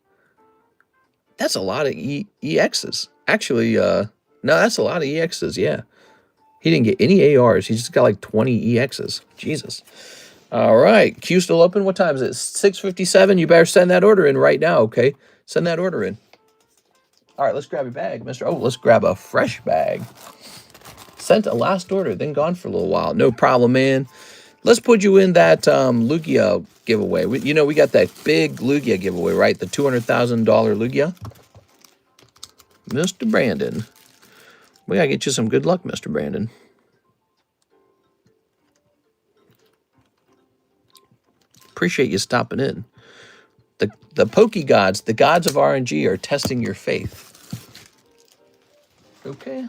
That's a lot of EXs. Actually, no, that's a lot of EXs, yeah. He didn't get any ARs. He just got like 20 EXs. Jesus. All right. Queue still open? What time is it? 6:57. You better send that order in right now, okay? Send that order in. All right, let's grab a bag, mister. Oh, let's grab a fresh bag. Sent a last order, then gone for a little while. No problem, man. Let's put you in that Lugia giveaway. We got that big Lugia giveaway, right? The $200,000 Lugia. Mr. Brandon. We got to get you some good luck, Mr. Brandon. Appreciate you stopping in. The Poke Gods, the gods of RNG, are testing your faith. Okay.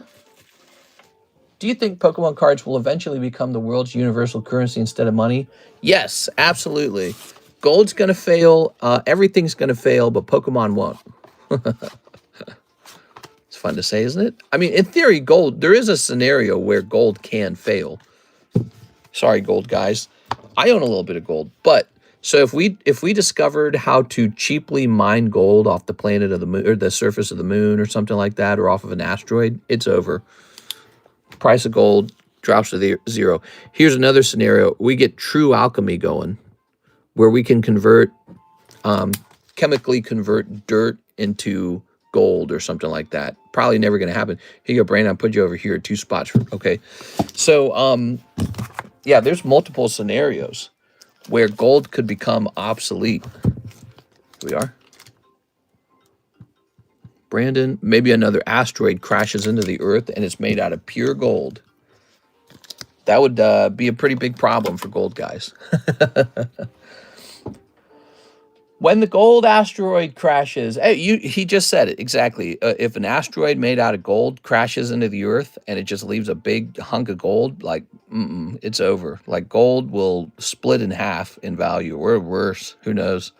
Do you think Pokemon cards will eventually become the world's universal currency instead of money? Yes, absolutely. Gold's going to fail. Everything's going to fail, but Pokemon won't. It's fun to say, isn't it? I mean, in theory, gold, there is a scenario where gold can fail. Sorry, gold guys. I own a little bit of gold, but so if we discovered how to cheaply mine gold off the planet of the moon or the surface of the moon or something like that, or off of an asteroid, it's over. Price of gold drops to zero. Here's another scenario. We get true alchemy going where we can chemically convert dirt into gold or something like that. Probably never going to happen. Here you go, Brandon. I'll put you over here 2 spots. Okay. So, yeah, there's multiple scenarios where gold could become obsolete. Here we are. Brandon, maybe another asteroid crashes into the Earth and it's made out of pure gold. That would be a pretty big problem for gold guys. When the gold asteroid crashes, hey, he just said it exactly. If an asteroid made out of gold crashes into the Earth and it just leaves a big hunk of gold, like, it's over. Like, gold will split in half in value, or worse, who knows.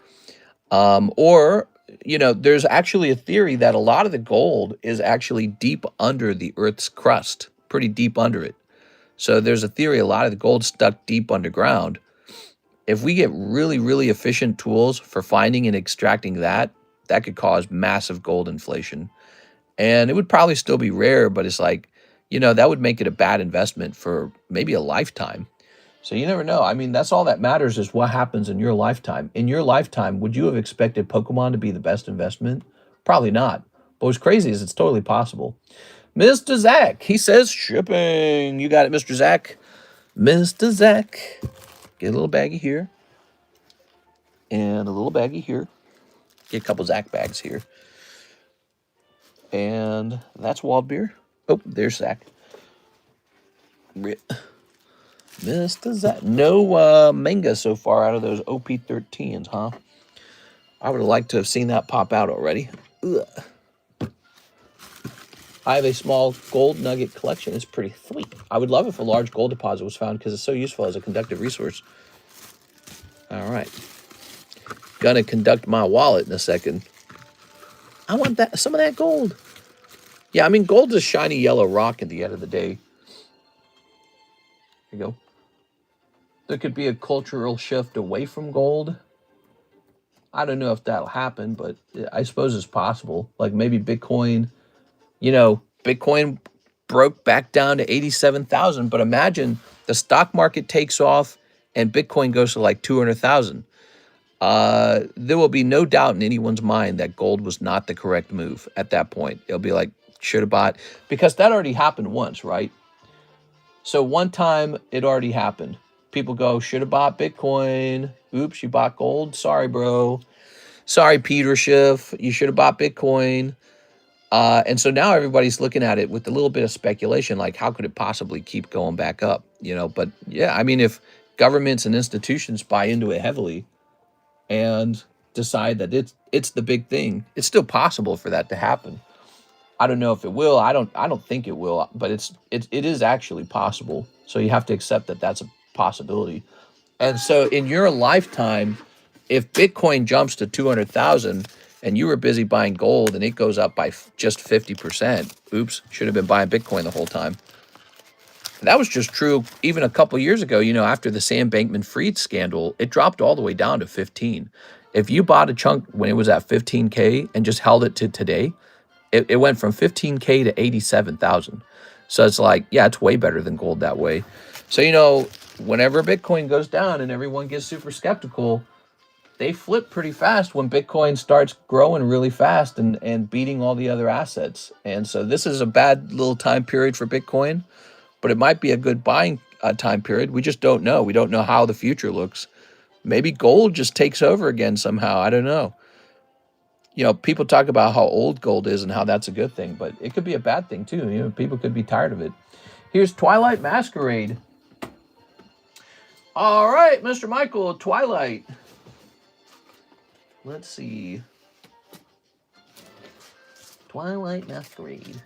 Or, there's actually a theory that a lot of the gold is actually deep under the Earth's crust, pretty deep under it. So there's a theory a lot of the gold stuck deep underground. If we get really, really efficient tools for finding and extracting that, that could cause massive gold inflation. And it would probably still be rare, but it's like, you know, that would make it a bad investment for maybe a lifetime. So you never know. I mean, that's all that matters is what happens in your lifetime. In your lifetime, would you have expected Pokemon to be the best investment? Probably not. But what's crazy is it's totally possible. Mr. Zach, he says shipping. You got it, Mr. Zach. Mr. Zach. Get a little baggie here. And a little baggie here. Get a couple Zach bags here. And that's Wild Beer. Oh, there's Zach. Mr. Zach. No manga so far out of those OP13s, huh? I would have liked to have seen that pop out already. Ugh. I have a small gold nugget collection. It's pretty sweet. I would love if a large gold deposit was found because it's so useful as a conductive resource. All right. Gonna conduct my wallet in a second. I want that, some of that gold. Yeah, I mean, gold's a shiny yellow rock at the end of the day. Here you go. There could be a cultural shift away from gold. I don't know if that'll happen, but I suppose it's possible. Like maybe Bitcoin, you know, Bitcoin broke back down to 87,000, but imagine the stock market takes off and Bitcoin goes to like 200,000. There will be no doubt in anyone's mind that gold was not the correct move at that point. It'll be like, should have bought, because that already happened once, right? So one time it already happened. People go, should have bought Bitcoin. Oops, you bought gold. Sorry, bro. Sorry, Peter Schiff. You should have bought Bitcoin. And so now everybody's looking at it with a little bit of speculation, like how could it possibly keep going back up? You know, but yeah, I mean, if governments and institutions buy into it heavily and decide that it's the big thing, it's still possible for that to happen. I don't know if it will. I don't think it will, but it is actually possible. So you have to accept that that's a possibility. And so in your lifetime, if Bitcoin jumps to 200,000 and you were busy buying gold and it goes up by just 50%, oops, should have been buying Bitcoin the whole time. That was just true even a couple years ago. You know, after the Sam Bankman-Fried scandal, it dropped all the way down to 15. If you bought a chunk when it was at 15K and just held it to today, it went from 15K to 87,000. So it's like, yeah, it's way better than gold that way. So, you know, whenever Bitcoin goes down and everyone gets super skeptical, they flip pretty fast when Bitcoin starts growing really fast and beating all the other assets. And so this is a bad little time period for Bitcoin, but it might be a good buying time period. We just don't know. We don't know how the future looks. Maybe gold just takes over again somehow. I don't know. You know, people talk about how old gold is and how that's a good thing, but it could be a bad thing too. You know, people could be tired of it. Here's Twilight Masquerade. All right, Mr. Michael, Twilight. Let's see. Twilight Masquerade.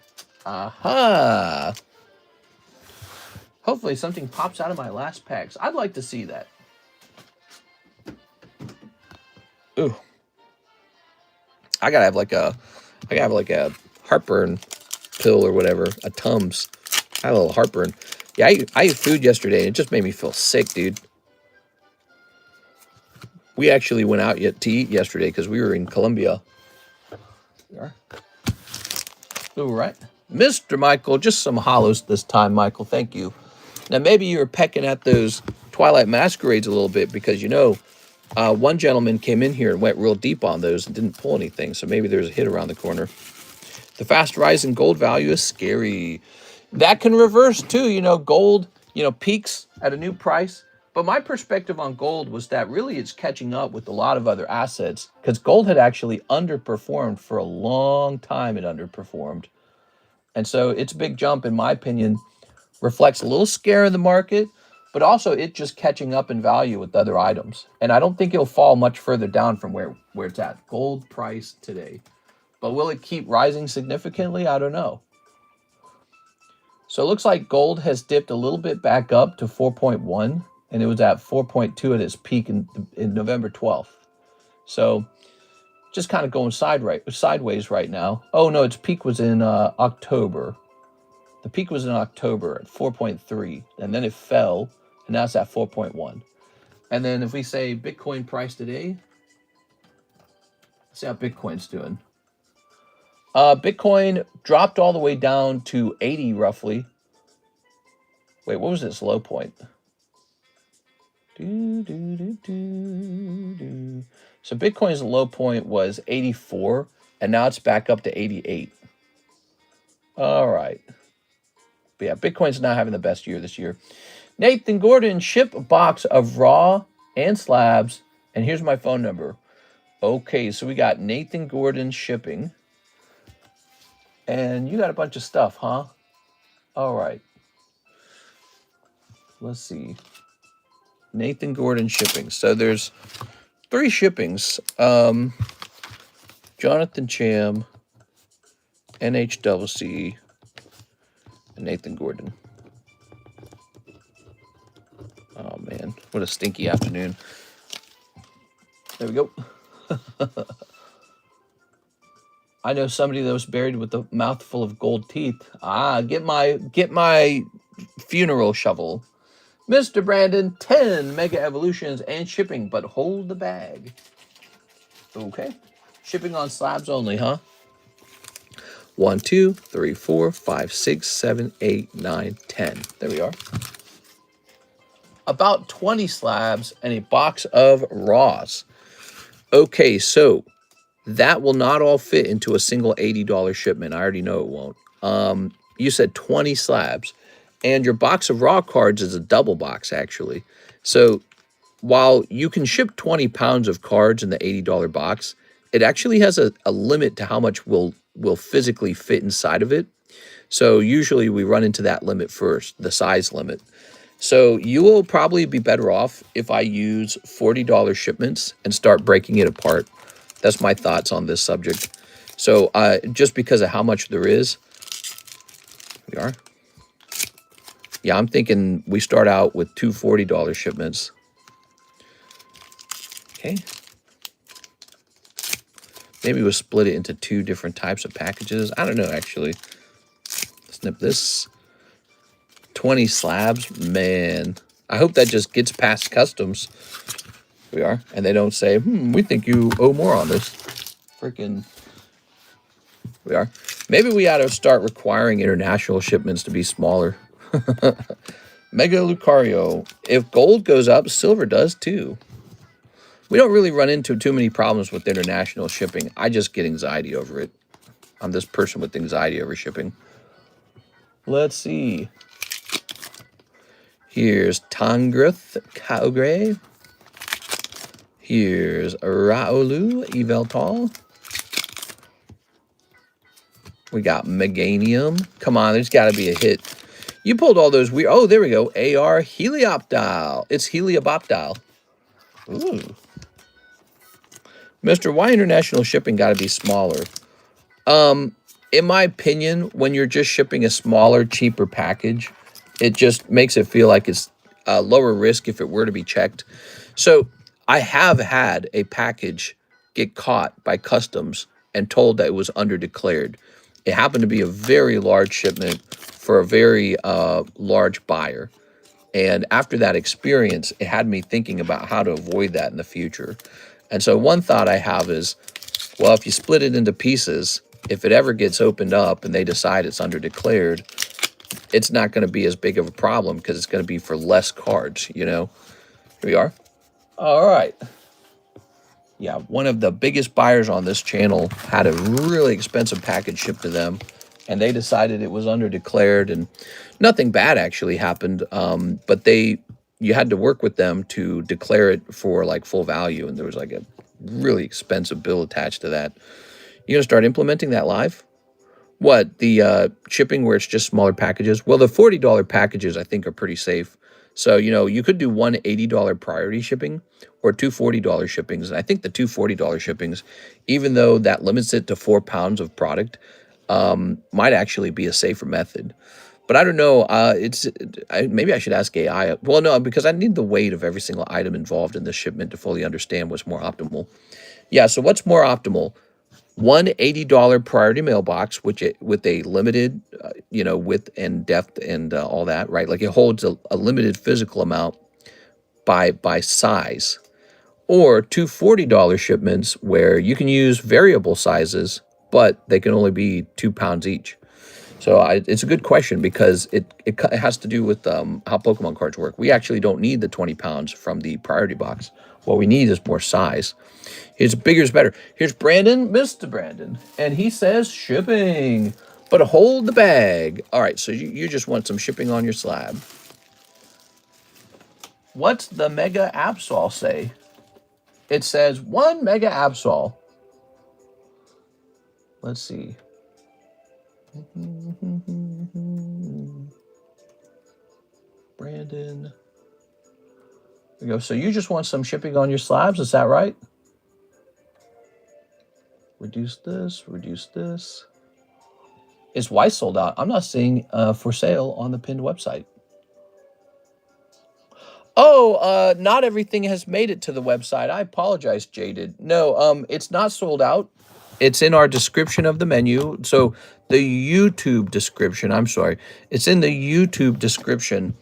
Aha. Hopefully something pops out of my last packs. I'd like to see that. Ooh. I gotta have like a heartburn pill or whatever, a Tums. I have a little heartburn. Yeah, I ate food yesterday and it just made me feel sick, dude. We actually went out to eat yesterday because we were in Colombia. All right. Mr. Michael, just some hollows this time, Michael. Thank you. Now, maybe you were pecking at those Twilight Masquerades a little bit because, you know, one gentleman came in here and went real deep on those and didn't pull anything. So maybe there's a hit around the corner. The fast rise in gold value is scary. That can reverse too. You know, gold, you know, peaks at a new price. But my perspective on gold was that really it's catching up with a lot of other assets because gold had actually underperformed for a long time. It underperformed. And so its big jump, in my opinion, reflects a little scare in the market, but also it just catching up in value with other items. And I don't think it'll fall much further down from where it's at. Gold price today. But will it keep rising significantly? I don't know. So it looks like gold has dipped a little bit back up to 4.1, and it was at 4.2 at its peak in November 12th. So just kind of going sideways right now. Oh, no, its peak was in October. The peak was in October at 4.3, and then it fell, and now it's at 4.1. And then if we say Bitcoin price today, Let's see how Bitcoin's doing. Bitcoin dropped all the way down to 80 roughly. Wait, what was its low point? So Bitcoin's low point was 84, and now it's back up to 88. All right. But yeah, Bitcoin's not having the best year this year. Nathan Gordon, ship a box of raw and slabs, and here's my phone number. Okay, so we got Nathan Gordon shipping. And you got a bunch of stuff, huh? All right. Let's see. Nathan Gordon shipping. So there's 3 shippings. Jonathan Cham, NHWC, and Nathan Gordon. Oh, man. What a stinky afternoon. There we go. I know somebody that was buried with a mouthful of gold teeth. Get my funeral shovel. Mr. Brandon, 10 Mega Evolutions and shipping, but hold the bag. Okay. Shipping on slabs only, huh? 1, 2, 3, 4, 5, 6, 7, 8, 9, 10. There we are. About 20 slabs and a box of raws. Okay, so that will not all fit into a single $80 shipment. I already know it won't. You said 20 slabs, and your box of raw cards is a double box, actually. So while you can ship 20 pounds of cards in the $80 box, it actually has a limit to how much will physically fit inside of it. So usually we run into that limit first, the size limit. So you will probably be better off if I use $40 shipments and start breaking it apart. That's my thoughts on this subject. So just because of how much there is, we are. Yeah, I'm thinking we start out with 2 $40 shipments. Okay. Maybe we'll split it into 2 different types of packages. I don't know, actually. Snip this. 20 slabs. Man, I hope that just gets past customs. We are. And they don't say, we think you owe more on this. Freaking. We are. Maybe we ought to start requiring international shipments to be smaller. Mega Lucario. If gold goes up, silver does too. We don't really run into too many problems with international shipping. I just get anxiety over it. I'm this person with anxiety over shipping. Let's see. Here's Tangrith Kaogre. Here's Raolu Eveltal. We got Meganium. Come on, there's got to be a hit. You pulled all those weird... Oh, there we go. AR Helioptile. It's Helioptile. Ooh. Mr. Why international shipping got to be smaller? In my opinion, when you're just shipping a smaller, cheaper package, it just makes it feel like it's lower risk if it were to be checked. So I have had a package get caught by customs and told that it was underdeclared. It happened to be a very large shipment for a very large buyer. And after that experience, it had me thinking about how to avoid that in the future. And so one thought I have is, well, if you split it into pieces, if it ever gets opened up and they decide it's underdeclared, it's not going to be as big of a problem because it's going to be for less cards, you know? Here we are. All right. Yeah, one of the biggest buyers on this channel had a really expensive package shipped to them, and they decided it was underdeclared, and nothing bad actually happened, but you had to work with them to declare it for like full value, and there was like a really expensive bill attached to that. You gonna start implementing that live? What, the shipping where it's just smaller packages? Well, the $40 packages I think are pretty safe. So, you know, you could do one $80 priority shipping or 2 $40 shippings. And I think the 2 $40 shippings, even though that limits it to 4 pounds of product, might actually be a safer method. But I don't know. Maybe I should ask AI. Well, no, because I need the weight of every single item involved in this shipment to fully understand what's more optimal. Yeah, so what's more optimal? One $80 priority mailbox, with a limited, width and depth and all that, right? Like it holds a limited physical amount by size. or two $40 shipments where you can use variable sizes, but they can only be 2 pounds each. So it's a good question because it has to do with how Pokemon cards work. We actually don't need the 20 pounds from the priority box. What we need is more size. Here's bigger is better. Here's Brandon, Mr. Brandon, and he says shipping, but hold the bag. All right, so you just want some shipping on your slab. What's the Mega Absol say? It says 1 Mega Absol. Let's see. Brandon. There we go. So you just want some shipping on your slabs, is that right? Reduce this, reduce this. Is Y sold out? I'm not seeing for sale on the pinned website. Oh, not everything has made it to the website. I apologize, Jaded. No, it's not sold out. It's in our description of the menu. So the YouTube description, I'm sorry. It's in the YouTube description.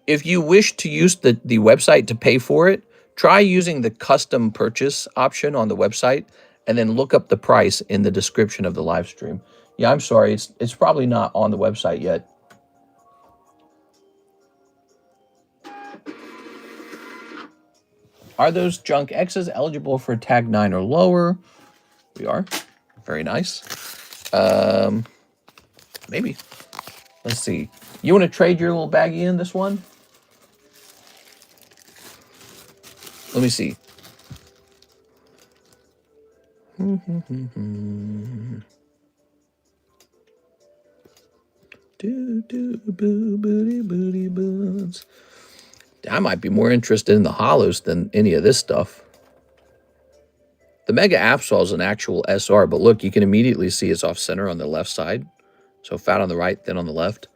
If you wish to use the website to pay for it, try using the custom purchase option on the website and then look up the price in the description of the live stream. Yeah, I'm sorry. It's probably not on the website yet. Are those junk X's eligible for tag 9 or lower? We are. Very nice. Maybe. Let's see. You want to trade your little baggie in this one? Let me see. I might be more interested in the hollows than any of this stuff. The Mega Absol is an actual SR, but look, you can immediately see it's off center on the left side. So fat on the right, thin on the left.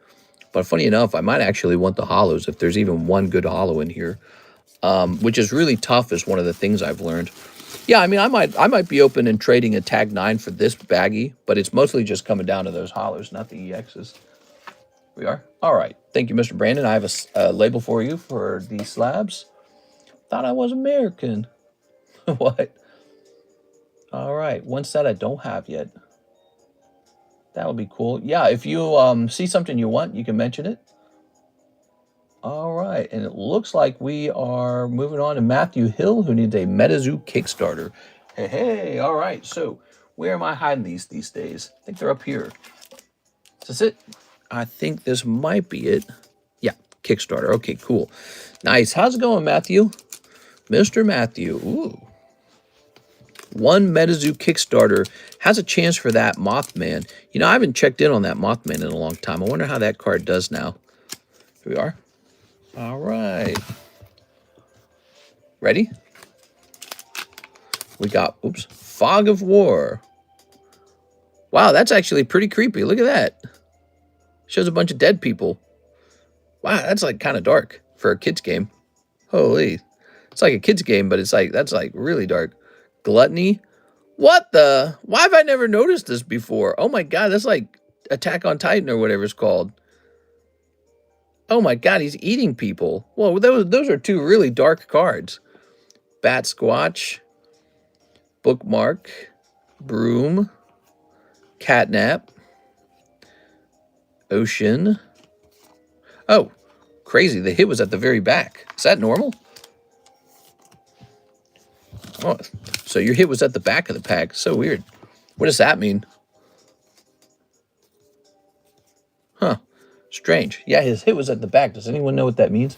But funny enough, I might actually want the hollows if there's even one good hollow in here, which is really tough is one of the things I've learned. Yeah, I mean, I might be open in trading a tag 9 for this baggie, but it's mostly just coming down to those hollows, not the EXs. We are? All right. Thank you, Mr. Brandon. I have a label for you for these slabs. Thought I was American. What? All right. One set I don't have yet. That'll be cool. Yeah, if you see something you want, you can mention it. All right. And it looks like we are moving on to Matthew Hill, who needs a MetaZoo Kickstarter. Hey, hey. All right. So where am I hiding these days? I think they're up here. Is this it? I think this might be it. Yeah, Kickstarter. Okay, cool. Nice. How's it going, Matthew? Mr. Matthew. Ooh. 1 MetaZoo Kickstarter has a chance for that Mothman. You know, I haven't checked in on that Mothman in a long time. I wonder how that card does now. Here we are. All right. Ready? We got, oops, Fog of War. Wow, that's actually pretty creepy. Look at that. Shows a bunch of dead people. Wow, that's like kind of dark for a kid's game. Holy. It's like a kid's game, but it's like, that's like really dark. Gluttony. What the? Why have I never noticed this before? Oh my God, that's like Attack on Titan or whatever it's called. Oh my God, he's eating people. Whoa, those are two really dark cards. Bat Squatch. Bookmark. Broom. Catnap. Ocean. Oh, crazy. The hit was at the very back. Is that normal? Oh, so your hit was at the back of the pack. So weird. What does that mean? Huh. Strange. Yeah, his hit was at the back. Does anyone know what that means?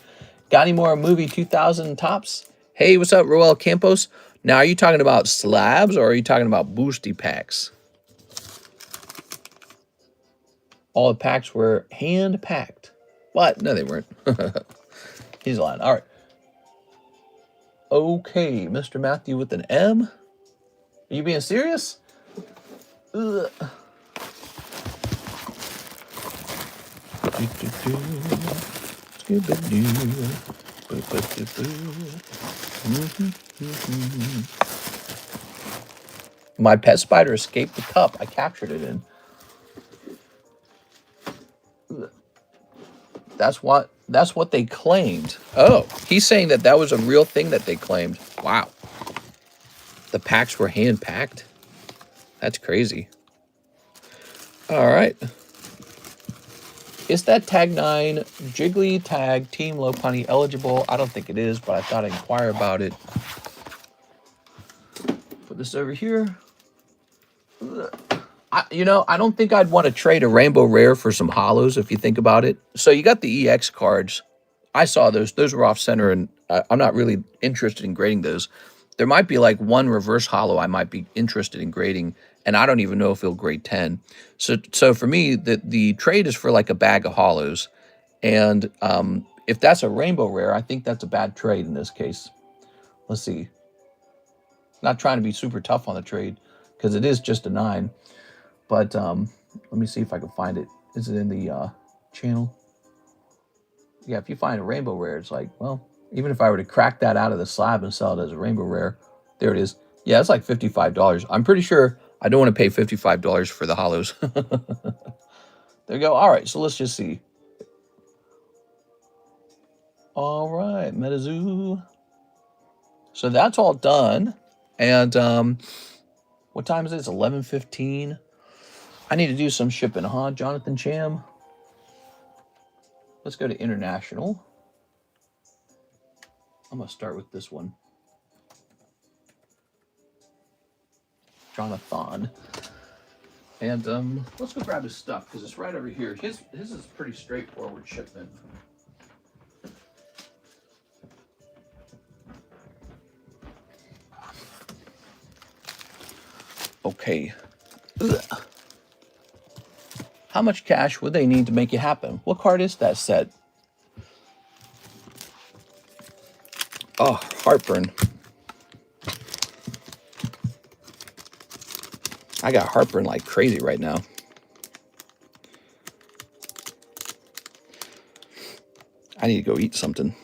Got any more movie 2000 tops? Hey, what's up, Roel Campos? Now, are you talking about slabs or are you talking about boosty packs? All the packs were hand-packed. What? No, they weren't. He's lying. All right. Okay, Mr. Matthew with an M. Are you being serious? Ugh. My pet spider escaped the cup I captured it in. That's what they claimed. Oh, he's saying that that was a real thing that they claimed. Wow. The packs were hand-packed. That's crazy. All right. Is that Tag 9 Jiggly Tag Team Lopunny eligible? I don't think it is, but I thought I'd inquire about it. Put this over here. You know, I don't think I'd want to trade a Rainbow Rare for some hollows if you think about it. So you got the EX cards. I saw those. Those were off center, and I'm not really interested in grading those. There might be like one reverse hollow I might be interested in grading, and I don't even know if it'll grade 10. So for me, the trade is for like a bag of hollows. And if that's a Rainbow Rare, I think that's a bad trade in this case. Let's see. Not trying to be super tough on the trade, because it is just a 9. But let me see if I can find it. Is it in the channel? Yeah, if you find a Rainbow Rare, it's like, well, even if I were to crack that out of the slab and sell it as a Rainbow Rare, there it is. Yeah, it's like $55. I'm pretty sure I don't want to pay $55 for the hollows. There you go. All right, so let's just see. All right, MetaZoo. So that's all done. And what time is it? It's 11:15. I need to do some shipping, huh, Jonathan Cham? Let's go to international. I'm going to start with this one. Jonathan. And let's go grab his stuff, because it's right over here. His is pretty straightforward shipment. Okay. Ugh. How much cash would they need to make it happen? What card is that set? Oh, heartburn. I got heartburn like crazy right now. I need to go eat something.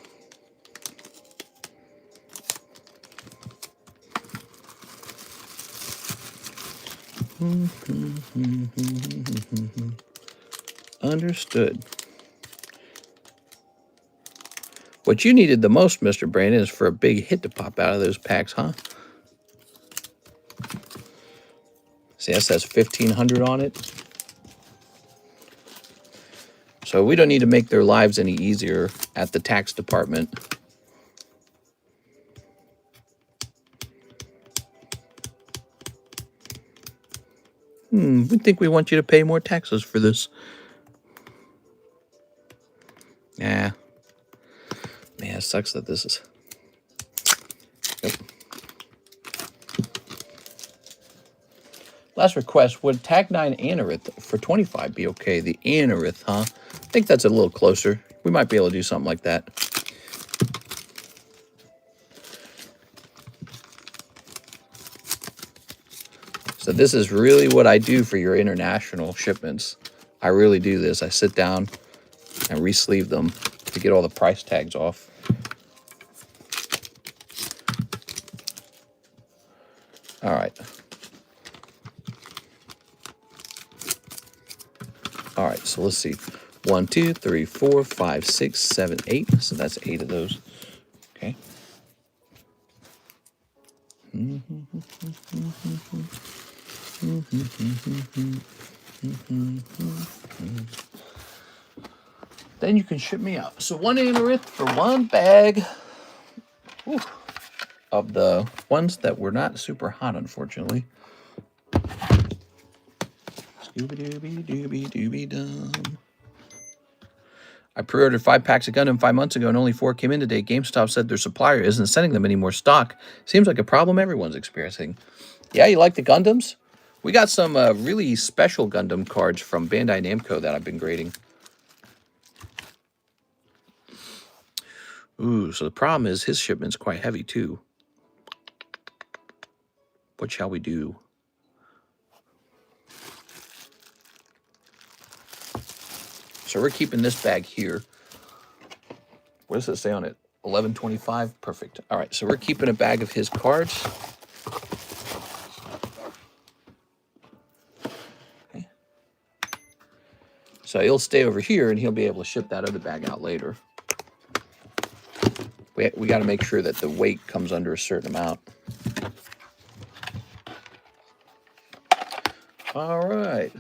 Understood. What you needed the most, Mr. Brandon, is for a big hit to pop out of those packs, huh? See, that says 1,500 on it. So we don't need to make their lives any easier at the tax department. We think we want you to pay more taxes for this. Yeah. Man, it sucks that this is... Yep. Last request, would Tag 9 Anorith for 25 be okay? The Anorith, huh? I think that's a little closer. We might be able to do something like that. So this is really what I do for your international shipments. I really do this. I sit down and re-sleeve them to get all the price tags off. All right. All right, so let's see. 1, 2, 3, 4, 5, 6, 7, 8. So that's 8 of those. Okay. Then you can ship me out. So 1 Anorith for 1 bag. Whew. Of the ones that were not super hot, unfortunately. Scooby-Dooby-Dooby-Dooby-Dum. I pre-ordered 5 packs of Gundam 5 months ago, and only 4 came in today. GameStop said their supplier isn't sending them any more stock. Seems like a problem everyone's experiencing. Yeah, you like the Gundams? We got some really special Gundam cards from Bandai Namco that I've been grading. Ooh, so the problem is his shipment's quite heavy, too. What shall we do? So we're keeping this bag here. What does it say on it? 11.25? Perfect. All right, so we're keeping a bag of his cards. So he'll stay over here, and he'll be able to ship that other bag out later. We got to make sure that the weight comes under a certain amount. All right.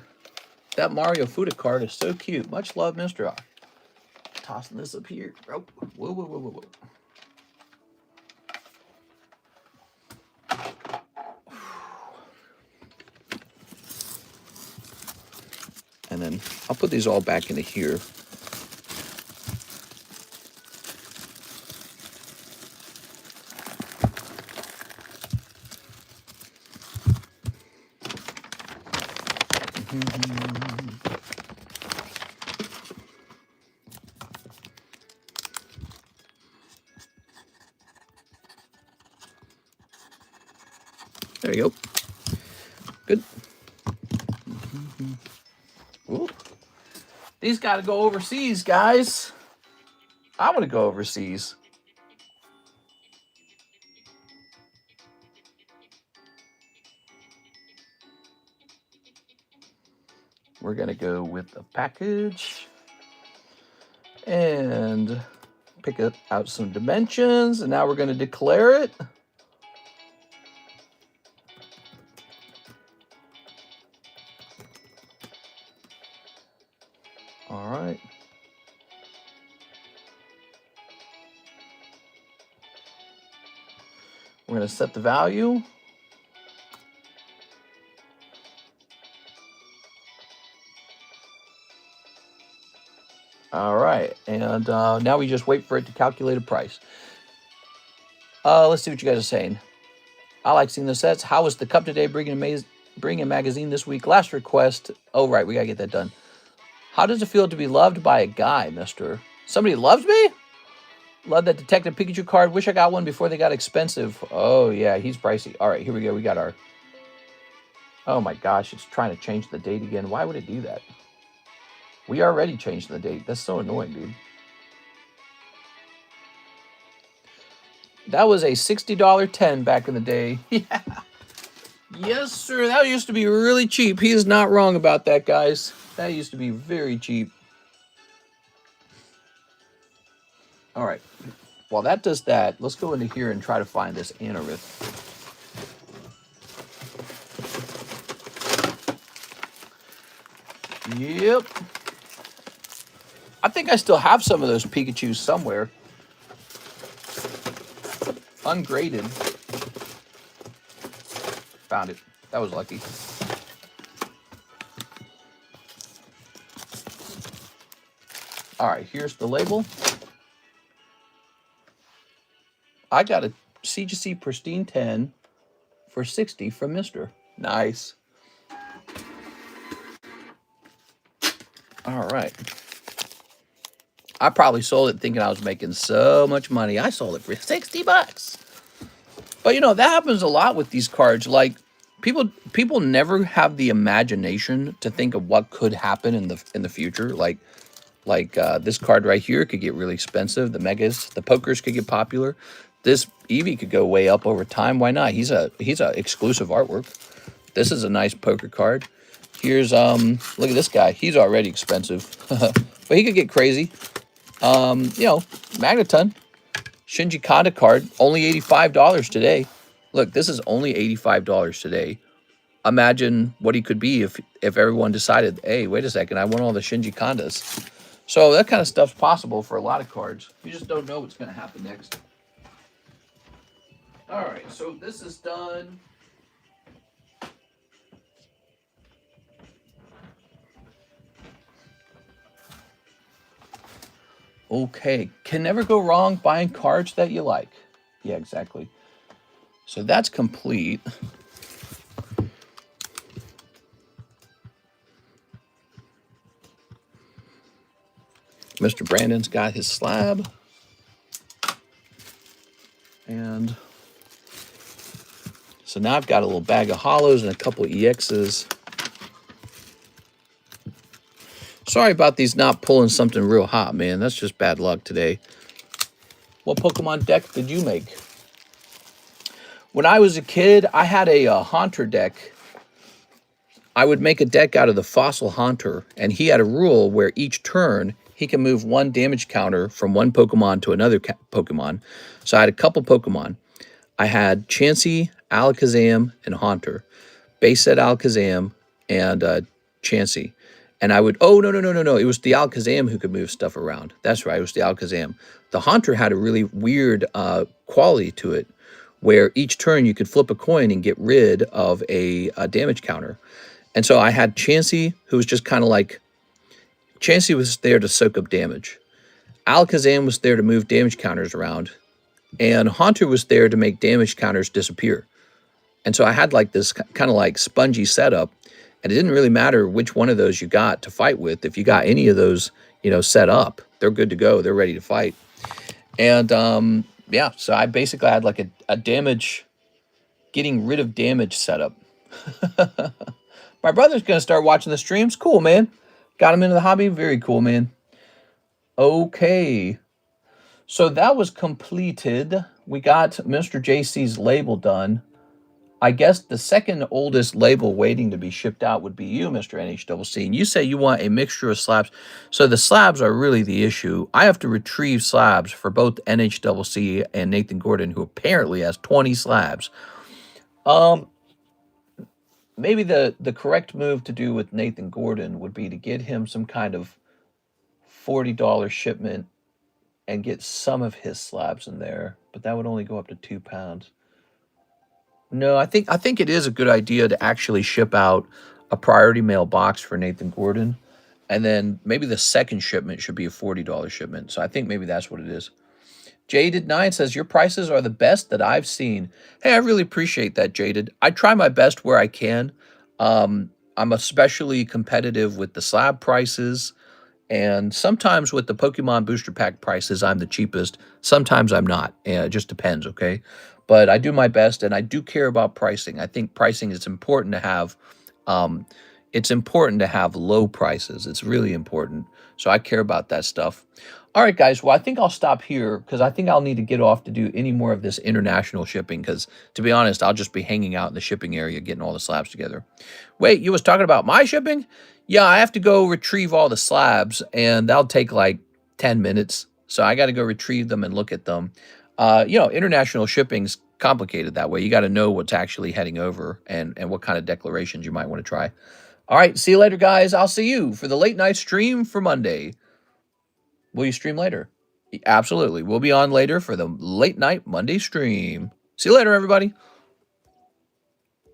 That Mario Fuda card is so cute. Much love, Mr. R. Tossing this up here. Oh, whoa, whoa, whoa, whoa, whoa. And then I'll put these all back into here. There you go. Good. Ooh. These got to go overseas, guys. I want to go overseas. We're going to go with the package and pick out some dimensions. And now we're going to declare it. All right. We're going to set the value. All right. And now we just wait for it to calculate a price. Let's see what you guys are saying. I like seeing the sets. How was the cup today? Bring a magazine this week. Last request. Oh, right. We got to get that done. How does it feel to be loved by a guy, mister? Somebody loves me? Love that Detective Pikachu card. Wish I got one before they got expensive. Oh, yeah, he's pricey. All right, here we go. We got our... Oh, my gosh, it's trying to change the date again. Why would it do that? We already changed the date. That's so annoying, dude. That was a $60 10 back in the day. Yeah. Yes, sir. That used to be really cheap. He is not wrong about that, guys. That used to be very cheap. All right. While that does that, let's go into here and try to find this Anorith. Yep. I think I still have some of those Pikachus somewhere. Ungraded. Found it. That was lucky. All right, here's the label. I got a CGC Pristine 10 for 60 from Mr. Nice. All right. I probably sold it thinking I was making so much money. I sold it for 60 bucks. But, you know, that happens a lot with these cards. Like, people never have the imagination to think of what could happen in the future. Like this card right here could get really expensive. The Megas, the Pokers could get popular. This Eevee could go way up over time. Why not? He's a exclusive artwork. This is a nice poker card. Here's look at this guy. He's already expensive, but he could get crazy. You know, Magneton, Shinji Kanda card, only $85 today. Look, this is only $85 today. Imagine what he could be if everyone decided, hey, wait a second, I want all the Shinji Kandas. So that kind of stuff's possible for a lot of cards. You just don't know what's going to happen next. All right, so this is done. Okay, can never go wrong buying cards that you like. Yeah, exactly. So that's complete. Mr. Brandon's got his slab. And so now I've got a little bag of hollows and a couple EXs. Sorry about these not pulling something real hot, man. That's just bad luck today. What Pokemon deck did you make? When I was a kid, I had a Haunter deck. I would make a deck out of the Fossil Haunter, and he had a rule where each turn he can move one damage counter from one Pokemon to another Pokemon. So I had a couple Pokemon. I had Chansey, Alakazam, and Haunter. Base set Alakazam and Chansey. And I would, oh, no. It was the Alakazam who could move stuff around. That's right, it was the Alakazam. The Haunter had a really weird quality to it where each turn you could flip a coin and get rid of a damage counter. And so I had Chansey, who was just kind of like, Chansey was there to soak up damage. Alakazam was there to move damage counters around. And Haunter was there to make damage counters disappear. And so I had like this kind of like spongy setup, and it didn't really matter which one of those you got to fight with. If you got any of those, set up, they're good to go. They're ready to fight. And yeah, so I basically had like a damage, getting rid of damage setup. My brother's going to start watching the streams. Cool, man. Got him into the hobby. Very cool, man. Okay. So that was completed. We got Mr. JC's label done. I guess the second oldest label waiting to be shipped out would be you, Mr. NHCC. And you say you want a mixture of slabs. So the slabs are really the issue. I have to retrieve slabs for both NHCC and Nathan Gordon, who apparently has 20 slabs. Maybe the correct move to do with Nathan Gordon would be to get him some kind of $40 shipment and get some of his slabs in there, but that would only go up to 2 pounds. No, I think it is a good idea to actually ship out a priority mail box for Nathan Gordon, and then maybe the second shipment should be a $40 shipment. So I think maybe that's what it is. Jaded9 says, your prices are the best that I've seen. Hey, I really appreciate that, Jaded. I try my best where I can. I'm especially competitive with the slab prices. And sometimes with the Pokemon booster pack prices, I'm the cheapest. Sometimes I'm not. It just depends, okay? But I do my best, and I do care about pricing. I think pricing is important to have. It's important to have low prices. It's really important. So I care about that stuff. All right, guys. Well, I think I'll stop here because I think I'll need to get off to do any more of this international shipping because, to be honest, I'll just be hanging out in the shipping area getting all the slabs together. Wait, you was talking about my shipping? Yeah, I have to go retrieve all the slabs, and that'll take like 10 minutes. So I got to go retrieve them and look at them. International shipping's complicated that way. You got to know what's actually heading over and what kind of declarations you might want to try. All right, see you later, guys. I'll see you for the late night stream for Monday. Will you stream later? Absolutely. We'll be on later for the late night Monday stream. See you later, everybody.